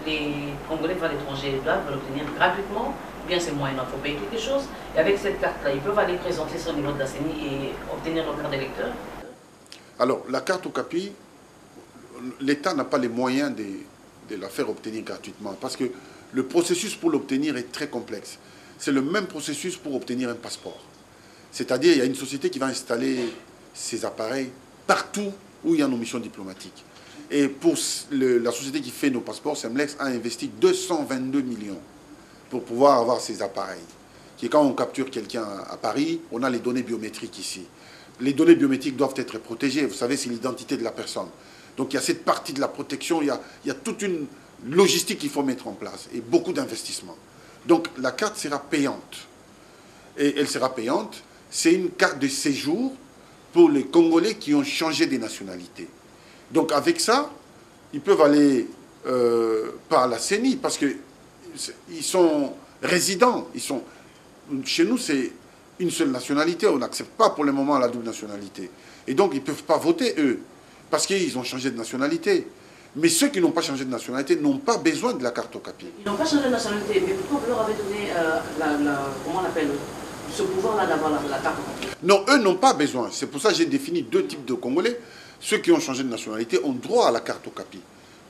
Les Congolais qui vont à l'étranger veulent l'obtenir gratuitement, ou bien c'est moyen, il faut payer quelque chose. Et avec cette carte-là, ils peuvent aller présenter ça au niveau de la CENI et obtenir leur carte d'électeur. Alors, la carte au Capi, l'État n'a pas les moyens de la faire obtenir gratuitement. Parce que le processus pour l'obtenir est très complexe. C'est le même processus pour obtenir un passeport. C'est-à-dire, il y a une société qui va installer ses appareils partout où il y a nos missions diplomatiques. Et pour la société qui fait nos passeports, Semlex a investi 222 millions pour pouvoir avoir ces appareils. Qui, quand on capture quelqu'un à Paris, on a les données biométriques ici. Les données biométriques doivent être protégées. Vous savez, c'est l'identité de la personne. Donc il y a cette partie de la protection, il y a toute une logistique qu'il faut mettre en place et beaucoup d'investissements. Donc la carte sera payante. Et elle sera payante. C'est une carte de séjour pour les Congolais qui ont changé de nationalité. Donc avec ça, ils peuvent aller par la CENI parce qu'ils sont résidents. Chez nous, c'est une seule nationalité. On n'accepte pas pour le moment la double nationalité. Et donc, ils ne peuvent pas voter, eux, parce qu'ils ont changé de nationalité. Mais ceux qui n'ont pas changé de nationalité n'ont pas besoin de la carte au Capi. Ils n'ont pas changé de nationalité, mais pourquoi vous leur avez donné comment on appelle, ce pouvoir-là d'avoir la carte au Capi? Non, eux n'ont pas besoin. C'est pour ça que j'ai défini 2 types de Congolais. Ceux qui ont changé de nationalité ont droit à la carte au Capi.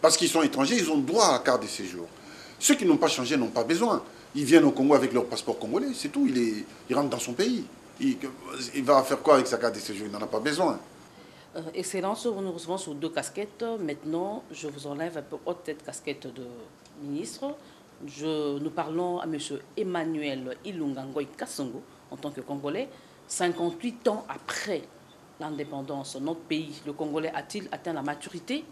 Parce qu'ils sont étrangers, ils ont droit à la carte de séjour. Ceux qui n'ont pas changé n'ont pas besoin. Ils viennent au Congo avec leur passeport congolais, c'est tout. Ils rentrent dans son pays. il va faire quoi avec sa carte de séjour? Il n'en a pas besoin. Excellence, nous recevons sur 2 casquettes. Maintenant, je vous enlève un peu haute tête casquette de ministre. Nous parlons à M. Emmanuel Ilunga Ngoyi Kasongo, en tant que Congolais. 58 ans après l'indépendance, notre pays, le Congolais, a-t-il atteint la maturité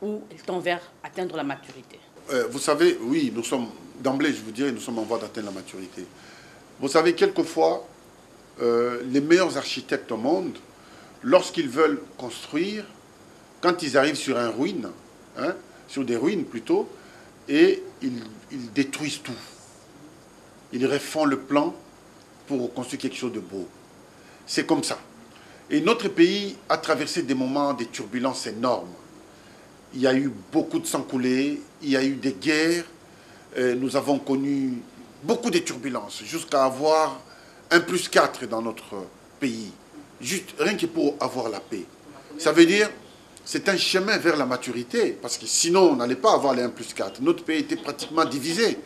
ou il tend vers atteindre la maturité? Vous savez, oui, nous sommes, d'emblée, je vous dirais, nous sommes en voie d'atteindre la maturité. Vous savez, quelquefois, les meilleurs architectes au monde, lorsqu'ils veulent construire, quand ils arrivent sur un ruine, hein, sur des ruines plutôt, et ils détruisent tout. Ils refont le plan pour construire quelque chose de beau. C'est comme ça. Et notre pays a traversé des moments, des turbulences énormes. Il y a eu beaucoup de sang coulé, il y a eu des guerres, nous avons connu beaucoup de turbulences, jusqu'à avoir 1+4 dans notre pays, juste rien que pour avoir la paix. Ça veut dire, c'est un chemin vers la maturité, parce que sinon on n'allait pas avoir les 1+4. Notre pays était pratiquement divisé.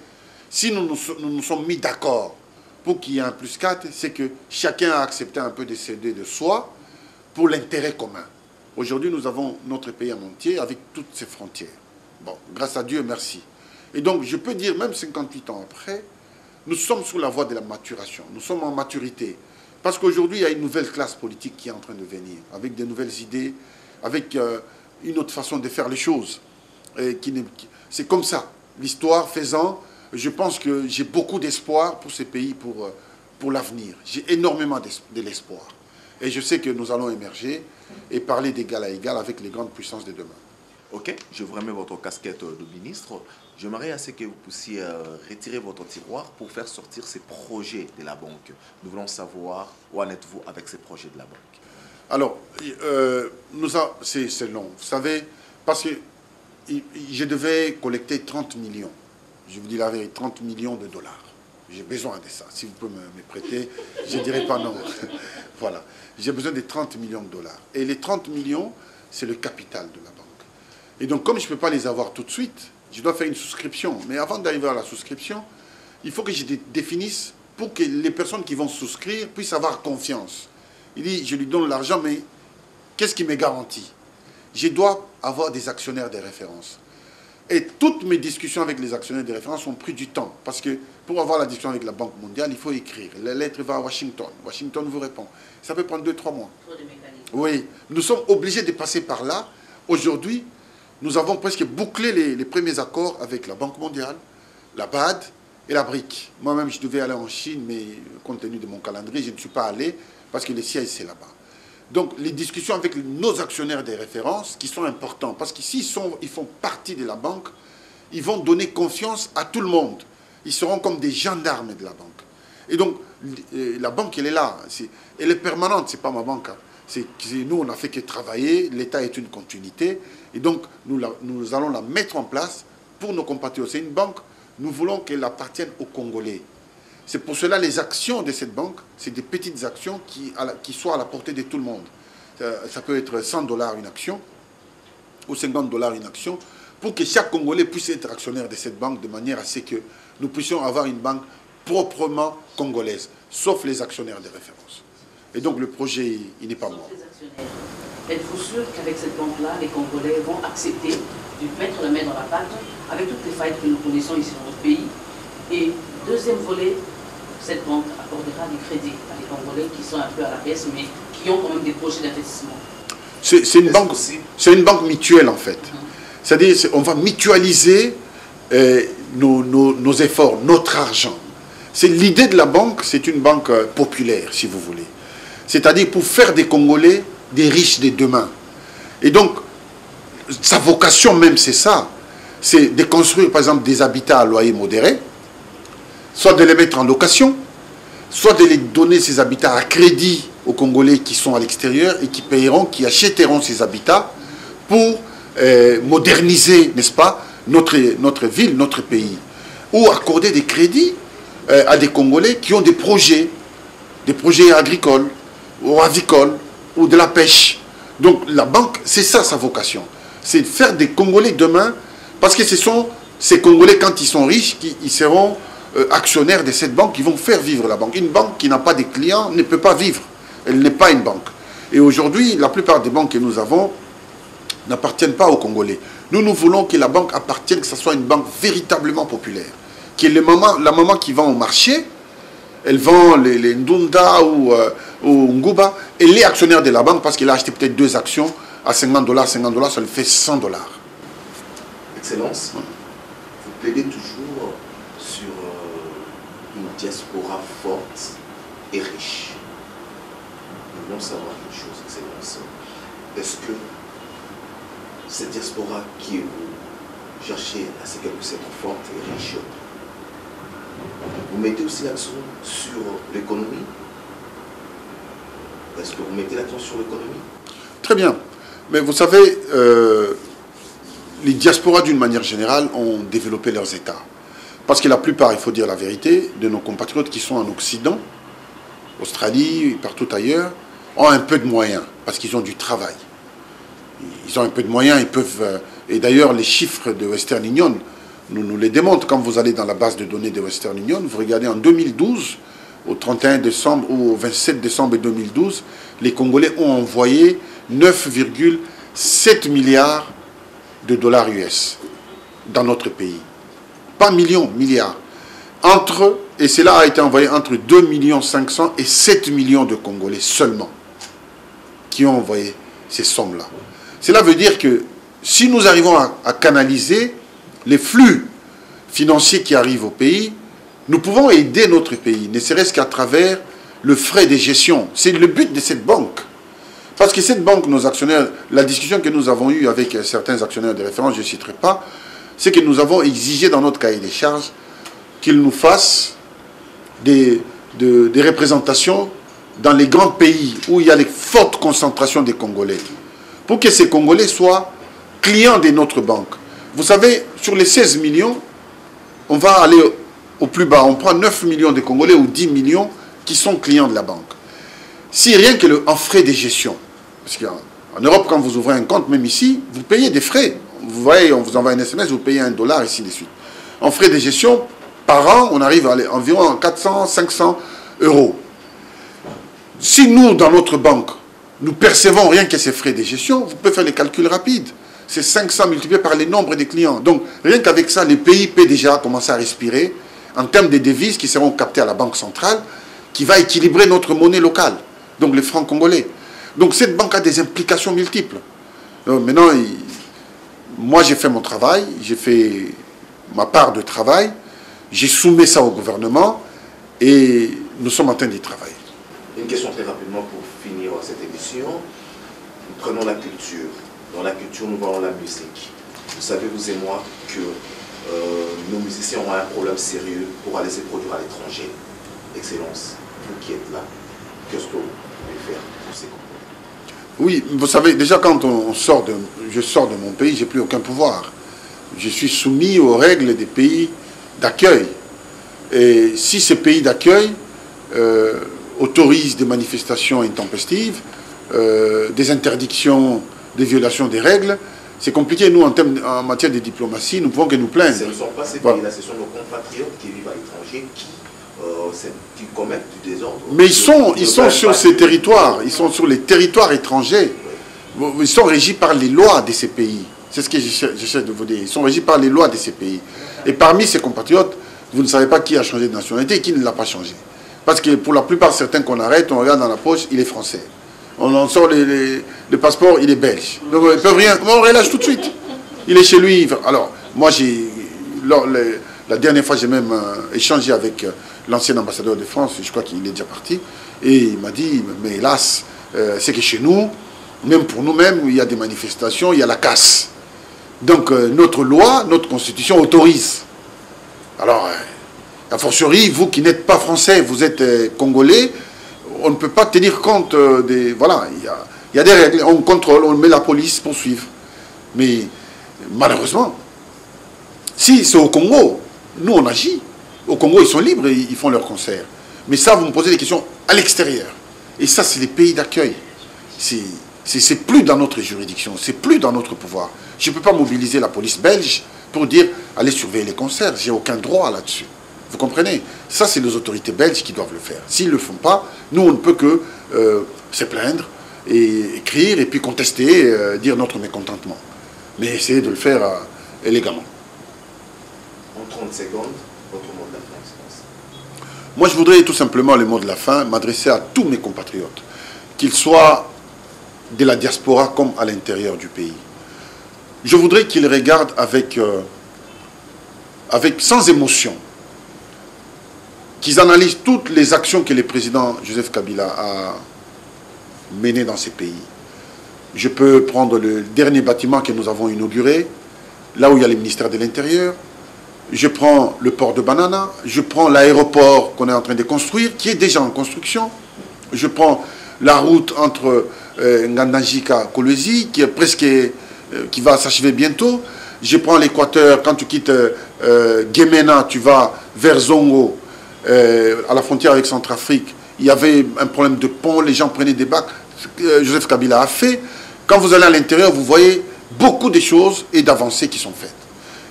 Si nous nous sommes mis d'accord pour qu'il y ait 1+4, c'est que chacun a accepté un peu de céder de soi pour l'intérêt commun. Aujourd'hui, nous avons notre pays en entier avec toutes ses frontières. Bon, grâce à Dieu, merci. Et donc, je peux dire, même 58 ans après, nous sommes sur la voie de la maturation. Nous sommes en maturité. Parce qu'aujourd'hui, il y a une nouvelle classe politique qui est en train de venir, avec de nouvelles idées, avec une autre façon de faire les choses. C'est comme ça. L'histoire faisant, je pense que j'ai beaucoup d'espoir pour ces pays, pour l'avenir. J'ai énormément de l'espoir. Et je sais que nous allons émerger et parler d'égal à égal avec les grandes puissances de demain. Ok, je vous remets votre casquette de ministre. J'aimerais assez que vous puissiez retirer votre tiroir pour faire sortir ces projets de la banque. Nous voulons savoir où en êtes-vous avec ces projets de la banque. Alors, c'est long. Vous savez, parce que je devais collecter 30 millions. Je vous dis la vérité, 30 millions de dollars. J'ai besoin de ça. Si vous pouvez me prêter, je ne dirai pas non. Voilà. J'ai besoin de 30 millions de dollars. Et les 30 millions, c'est le capital de la banque. Et donc, comme je ne peux pas les avoir tout de suite, je dois faire une souscription. Mais avant d'arriver à la souscription, il faut que je définisse pour que les personnes qui vont souscrire puissent avoir confiance. Il dit, je lui donne l'argent, mais qu'est-ce qui me garantit? Je dois avoir des actionnaires de référence. Et toutes mes discussions avec les actionnaires de référence ont pris du temps. Parce que pour avoir la discussion avec la Banque mondiale, il faut écrire. La lettre va à Washington. Washington vous répond. Ça peut prendre 2-3 mois. Oui, nous sommes obligés de passer par là. Aujourd'hui, nous avons presque bouclé les premiers accords avec la Banque mondiale, la BAD et la BRIC. Moi-même, je devais aller en Chine, mais compte tenu de mon calendrier, je ne suis pas allé parce que le siège, c'est là-bas. Donc, les discussions avec nos actionnaires de référence, qui sont importants, parce qu'ici, ils font partie de la banque, ils vont donner confiance à tout le monde. Ils seront comme des gendarmes de la banque. Et donc, la banque, elle est là. Elle est permanente, ce n'est pas ma banque. Nous, on n'a fait que travailler, l'État est une continuité. Et donc, nous allons la mettre en place pour nos compatriotes. C'est une banque, nous voulons qu'elle appartienne aux Congolais. C'est pour cela les actions de cette banque, c'est des petites actions qui soient à la portée de tout le monde. Ça peut être 100 $ une action ou 50 $ une action pour que chaque Congolais puisse être actionnaire de cette banque de manière à ce que nous puissions avoir une banque proprement congolaise, sauf les actionnaires de référence. Et donc le projet, il n'est pas mort. Êtes-vous sûr qu'avec cette banque-là, les Congolais vont accepter de mettre la main dans la pâte avec toutes les failles que nous connaissons ici dans notre pays? Et deuxième volet, cette banque accordera du crédit à des Congolais qui sont un peu à la baisse, mais qui ont quand même des projets d'investissement. C'est une banque mutuelle en fait. C'est-à-dire on va mutualiser nos efforts, notre argent. L'idée de la banque, c'est une banque populaire, si vous voulez. C'est-à-dire pour faire des Congolais des riches de demain. Et donc, sa vocation même, c'est ça. C'est de construire, par exemple, des habitats à loyer modéré, soit de les mettre en location, soit de les donner ces habitats à crédit aux Congolais qui sont à l'extérieur et qui paieront, qui achèteront ces habitats pour moderniser, n'est-ce pas, notre ville, notre pays. Ou accorder des crédits à des Congolais qui ont des projets agricoles ou avicoles ou de la pêche. Donc la banque, c'est ça sa vocation. C'est de faire des Congolais demain, parce que ce sont ces Congolais, quand ils sont riches, ils seront actionnaires de cette banque qui vont faire vivre la banque. Une banque qui n'a pas de clients ne peut pas vivre. Elle n'est pas une banque. Et aujourd'hui, la plupart des banques que nous avons n'appartiennent pas aux Congolais. Nous voulons que la banque appartienne, que ce soit une banque véritablement populaire. Qui est la maman qui vend au marché, elle vend les Ndunda ou Nguba, elle est actionnaire de la banque parce qu'elle a acheté peut-être 2 actions à $50, ça lui fait $100. Excellence, vous plaidez toujours sur une diaspora forte et riche. Nous voulons savoir une chose, Excellence. Est-ce que cette diaspora qui vous cherchez à ce qu'elle puisse être forte et riche, vous mettez aussi l'accent sur l'économie? Est-ce que vous mettez l'accent sur l'économie? Très bien. Mais vous savez, les diasporas d'une manière générale ont développé leurs États. Parce que la plupart, il faut dire la vérité, de nos compatriotes qui sont en Occident, Australie et partout ailleurs, ont un peu de moyens, parce qu'ils ont du travail. Ils ont un peu de moyens, ils peuvent... et d'ailleurs, les chiffres de Western Union nous les démontrent. Quand vous allez dans la base de données de Western Union, vous regardez en 2012, au 31 décembre ou au 27 décembre 2012, les Congolais ont envoyé 9,7 milliards de dollars US dans notre pays. Pas millions, milliards. Et cela a été envoyé entre 2 500 000 et 7 millions de Congolais seulement qui ont envoyé ces sommes-là. Cela veut dire que si nous arrivons à canaliser les flux financiers qui arrivent au pays, nous pouvons aider notre pays, ne serait-ce qu'à travers le frais de gestion. C'est le but de cette banque. Parce que cette banque, nos actionnaires, la discussion que nous avons eue avec certains actionnaires de référence, je ne citerai pas, c'est que nous avons exigé dans notre cahier des charges qu'ils nous fassent des représentations dans les grands pays où il y a les fortes concentrations des Congolais, pour que ces Congolais soient clients de notre banque. Vous savez, sur les 16 millions, on va aller au plus bas. On prend 9 millions de Congolais ou 10 millions qui sont clients de la banque. Si rien que en frais de gestion, parce qu'en Europe, quand vous ouvrez un compte, même ici, vous payez des frais. Vous voyez, on vous envoie un SMS, vous payez $1, et ainsi de suite. En frais de gestion, par an, on arrive à environ 400, 500 euros. Si nous, dans notre banque, nous percevons rien que ces frais de gestion, vous pouvez faire les calculs rapides. C'est 500 multiplié par les nombres des clients. Donc, rien qu'avec ça, les pays peuvent déjà commencer à respirer en termes de devises qui seront captées à la Banque centrale, qui va équilibrer notre monnaie locale, donc les francs congolais. Donc, cette banque a des implications multiples. Donc, maintenant, moi, j'ai fait mon travail, j'ai fait ma part de travail, j'ai soumis ça au gouvernement et nous sommes en train d'y travailler. Une question très rapidement pour finir cette émission. Prenons la culture. Dans la culture, nous voyons la musique. Vous savez, vous et moi, que nos musiciens ont un problème sérieux pour aller se produire à l'étranger. Excellence, vous qui êtes là, qu'est-ce que vous pouvez faire pour ces compagnies? Oui, vous savez, déjà quand je sors de mon pays, je n'ai plus aucun pouvoir. Je suis soumis aux règles des pays d'accueil. Et si ces pays d'accueil autorisent des manifestations intempestives, des interdictions, des violations des règles, c'est compliqué. Nous, en matière de diplomatie, nous ne pouvons que nous plaindre. Ce ne sont pas ces pays-là, ce sont nos compatriotes qui vivent à l'étranger qui commettent du désordre. Mais ils sont sur ces territoires, ils sont sur les territoires étrangers. Ils sont régis par les lois de ces pays. C'est ce que j'essaie de vous dire. Ils sont régis par les lois de ces pays. Et parmi ces compatriotes, vous ne savez pas qui a changé de nationalité et qui ne l'a pas changé. Parce que pour la plupart, certains qu'on arrête, on regarde dans la poche, il est français. On en sort le passeport, il est belge. Donc ils peuvent rien. On relâche tout de suite. Il est chez lui. Alors, moi, la dernière fois, j'ai même échangé avec l'ancien ambassadeur de France, je crois qu'il est déjà parti, et il m'a dit, mais hélas, c'est que chez nous, même pour nous-mêmes, il y a des manifestations, il y a la casse. Donc notre loi, notre constitution autorise. Alors, a fortiori, vous qui n'êtes pas français, vous êtes congolais, on ne peut pas tenir compte des... Voilà, il y a des règles, on contrôle, on met la police pour suivre. Mais malheureusement, si c'est au Congo, nous on agit. Au Congo, ils sont libres, ils font leurs concerts. Mais ça, vous me posez des questions à l'extérieur. Et ça, c'est les pays d'accueil. C'est plus dans notre juridiction, c'est plus dans notre pouvoir. Je ne peux pas mobiliser la police belge pour dire, allez surveiller les concerts. J'ai aucun droit là-dessus. Vous comprenez? Ça, c'est les autorités belges qui doivent le faire. S'ils ne le font pas, nous, on ne peut que se plaindre et écrire et puis contester, dire notre mécontentement. Mais essayer de le faire élégamment. En 30 secondes, votre mot de la fin, Excellence. Moi, je voudrais tout simplement, le mot de la fin, m'adresser à tous mes compatriotes, qu'ils soient de la diaspora comme à l'intérieur du pays. Je voudrais qu'ils regardent sans émotion, qu'ils analysent toutes les actions que le président Joseph Kabila a menées dans ces pays. Je peux prendre le dernier bâtiment que nous avons inauguré, là où il y a le ministère de l'Intérieur. Je prends le port de Banana, je prends l'aéroport qu'on est en train de construire, qui est déjà en construction. Je prends la route entre Ngandajika et Kolwezi, qui va s'achever bientôt. Je prends l'Équateur, quand tu quittes Guémena, tu vas vers Zongo, à la frontière avec Centrafrique. Il y avait un problème de pont, les gens prenaient des bacs. Joseph Kabila a fait. Quand vous allez à l'intérieur, vous voyez beaucoup de choses et d'avancées qui sont faites.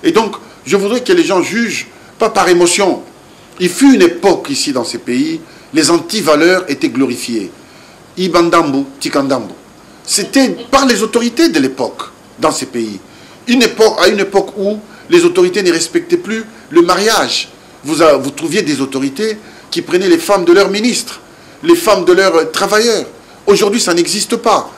Et donc, je voudrais que les gens jugent, pas par émotion. Il fut une époque ici dans ces pays, les anti-valeurs étaient glorifiées. Ibandambo, Tikandambo. C'était par les autorités de l'époque dans ces pays. À une époque où les autorités ne respectaient plus le mariage. Vous trouviez des autorités qui prenaient les femmes de leurs ministres, les femmes de leurs travailleurs. Aujourd'hui, ça n'existe pas.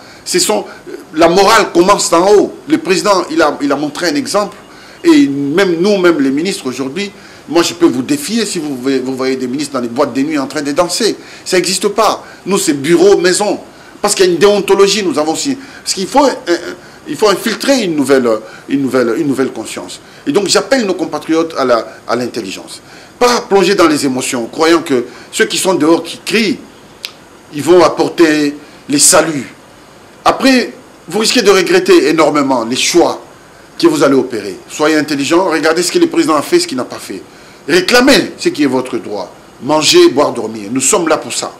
La morale commence d'en haut. Le président, il a montré un exemple. Et même nous-mêmes, les ministres, aujourd'hui, moi, je peux vous défier si vous voyez des ministres dans les boîtes de nuit en train de danser. Ça n'existe pas. Nous, c'est bureau, maison. Parce qu'il y a une déontologie, nous avons aussi. Parce qu'il faut infiltrer une nouvelle conscience. Et donc, j'appelle nos compatriotes à l'intelligence. Pas plonger dans les émotions, croyant que ceux qui sont dehors, qui crient, ils vont apporter les saluts. Après, vous risquez de regretter énormément les choix que vous allez opérer. Soyez intelligents, regardez ce que le président a fait, ce qu'il n'a pas fait. Réclamez ce qui est votre droit. Manger, boire, dormir. Nous sommes là pour ça.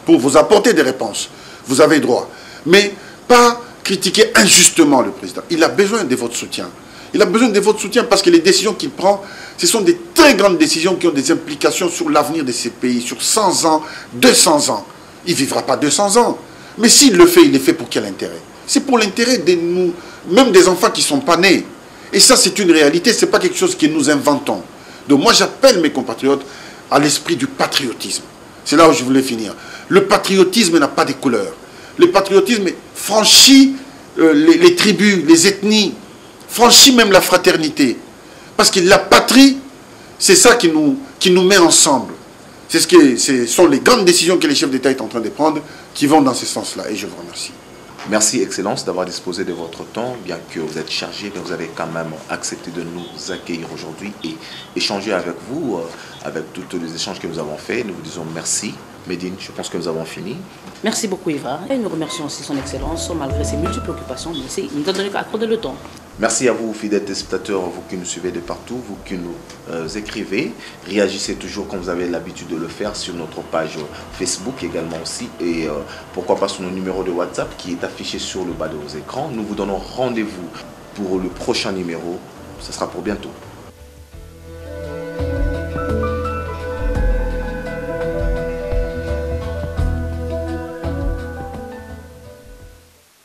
Pour vous apporter des réponses. Vous avez droit. Mais pas critiquer injustement le président. Il a besoin de votre soutien. Il a besoin de votre soutien parce que les décisions qu'il prend, ce sont des très grandes décisions qui ont des implications sur l'avenir de ces pays, sur 100 ans, 200 ans. Il ne vivra pas 200 ans. Mais s'il le fait, il le fait pour quel intérêt? C'est pour l'intérêt de nous, même des enfants qui ne sont pas nés. Et ça, c'est une réalité, ce n'est pas quelque chose que nous inventons. Donc moi, j'appelle mes compatriotes à l'esprit du patriotisme. C'est là où je voulais finir. Le patriotisme n'a pas de couleur. Le patriotisme franchit les tribus, les ethnies, franchit même la fraternité. Parce que la patrie, c'est ça qui nous met ensemble. Ce sont les grandes décisions que les chefs d'État sont en train de prendre qui vont dans ce sens-là. Et je vous remercie. Merci, Excellence, d'avoir disposé de votre temps, bien que vous êtes chargé, mais vous avez quand même accepté de nous accueillir aujourd'hui et échanger avec vous, avec tous les échanges que nous avons faits. Nous vous disons merci. Médine, je pense que nous avons fini. Merci beaucoup, Eva. Et nous remercions aussi son Excellence, malgré ses multiples occupations, mais il nous a donné accordé le temps. Merci à vous, fidèles téléspectateurs, vous qui nous suivez de partout, vous qui nous écrivez. Réagissez toujours comme vous avez l'habitude de le faire sur notre page Facebook également aussi. Et pourquoi pas sur nos numéros de WhatsApp qui est affiché sur le bas de vos écrans. Nous vous donnons rendez-vous pour le prochain numéro. Ce sera pour bientôt.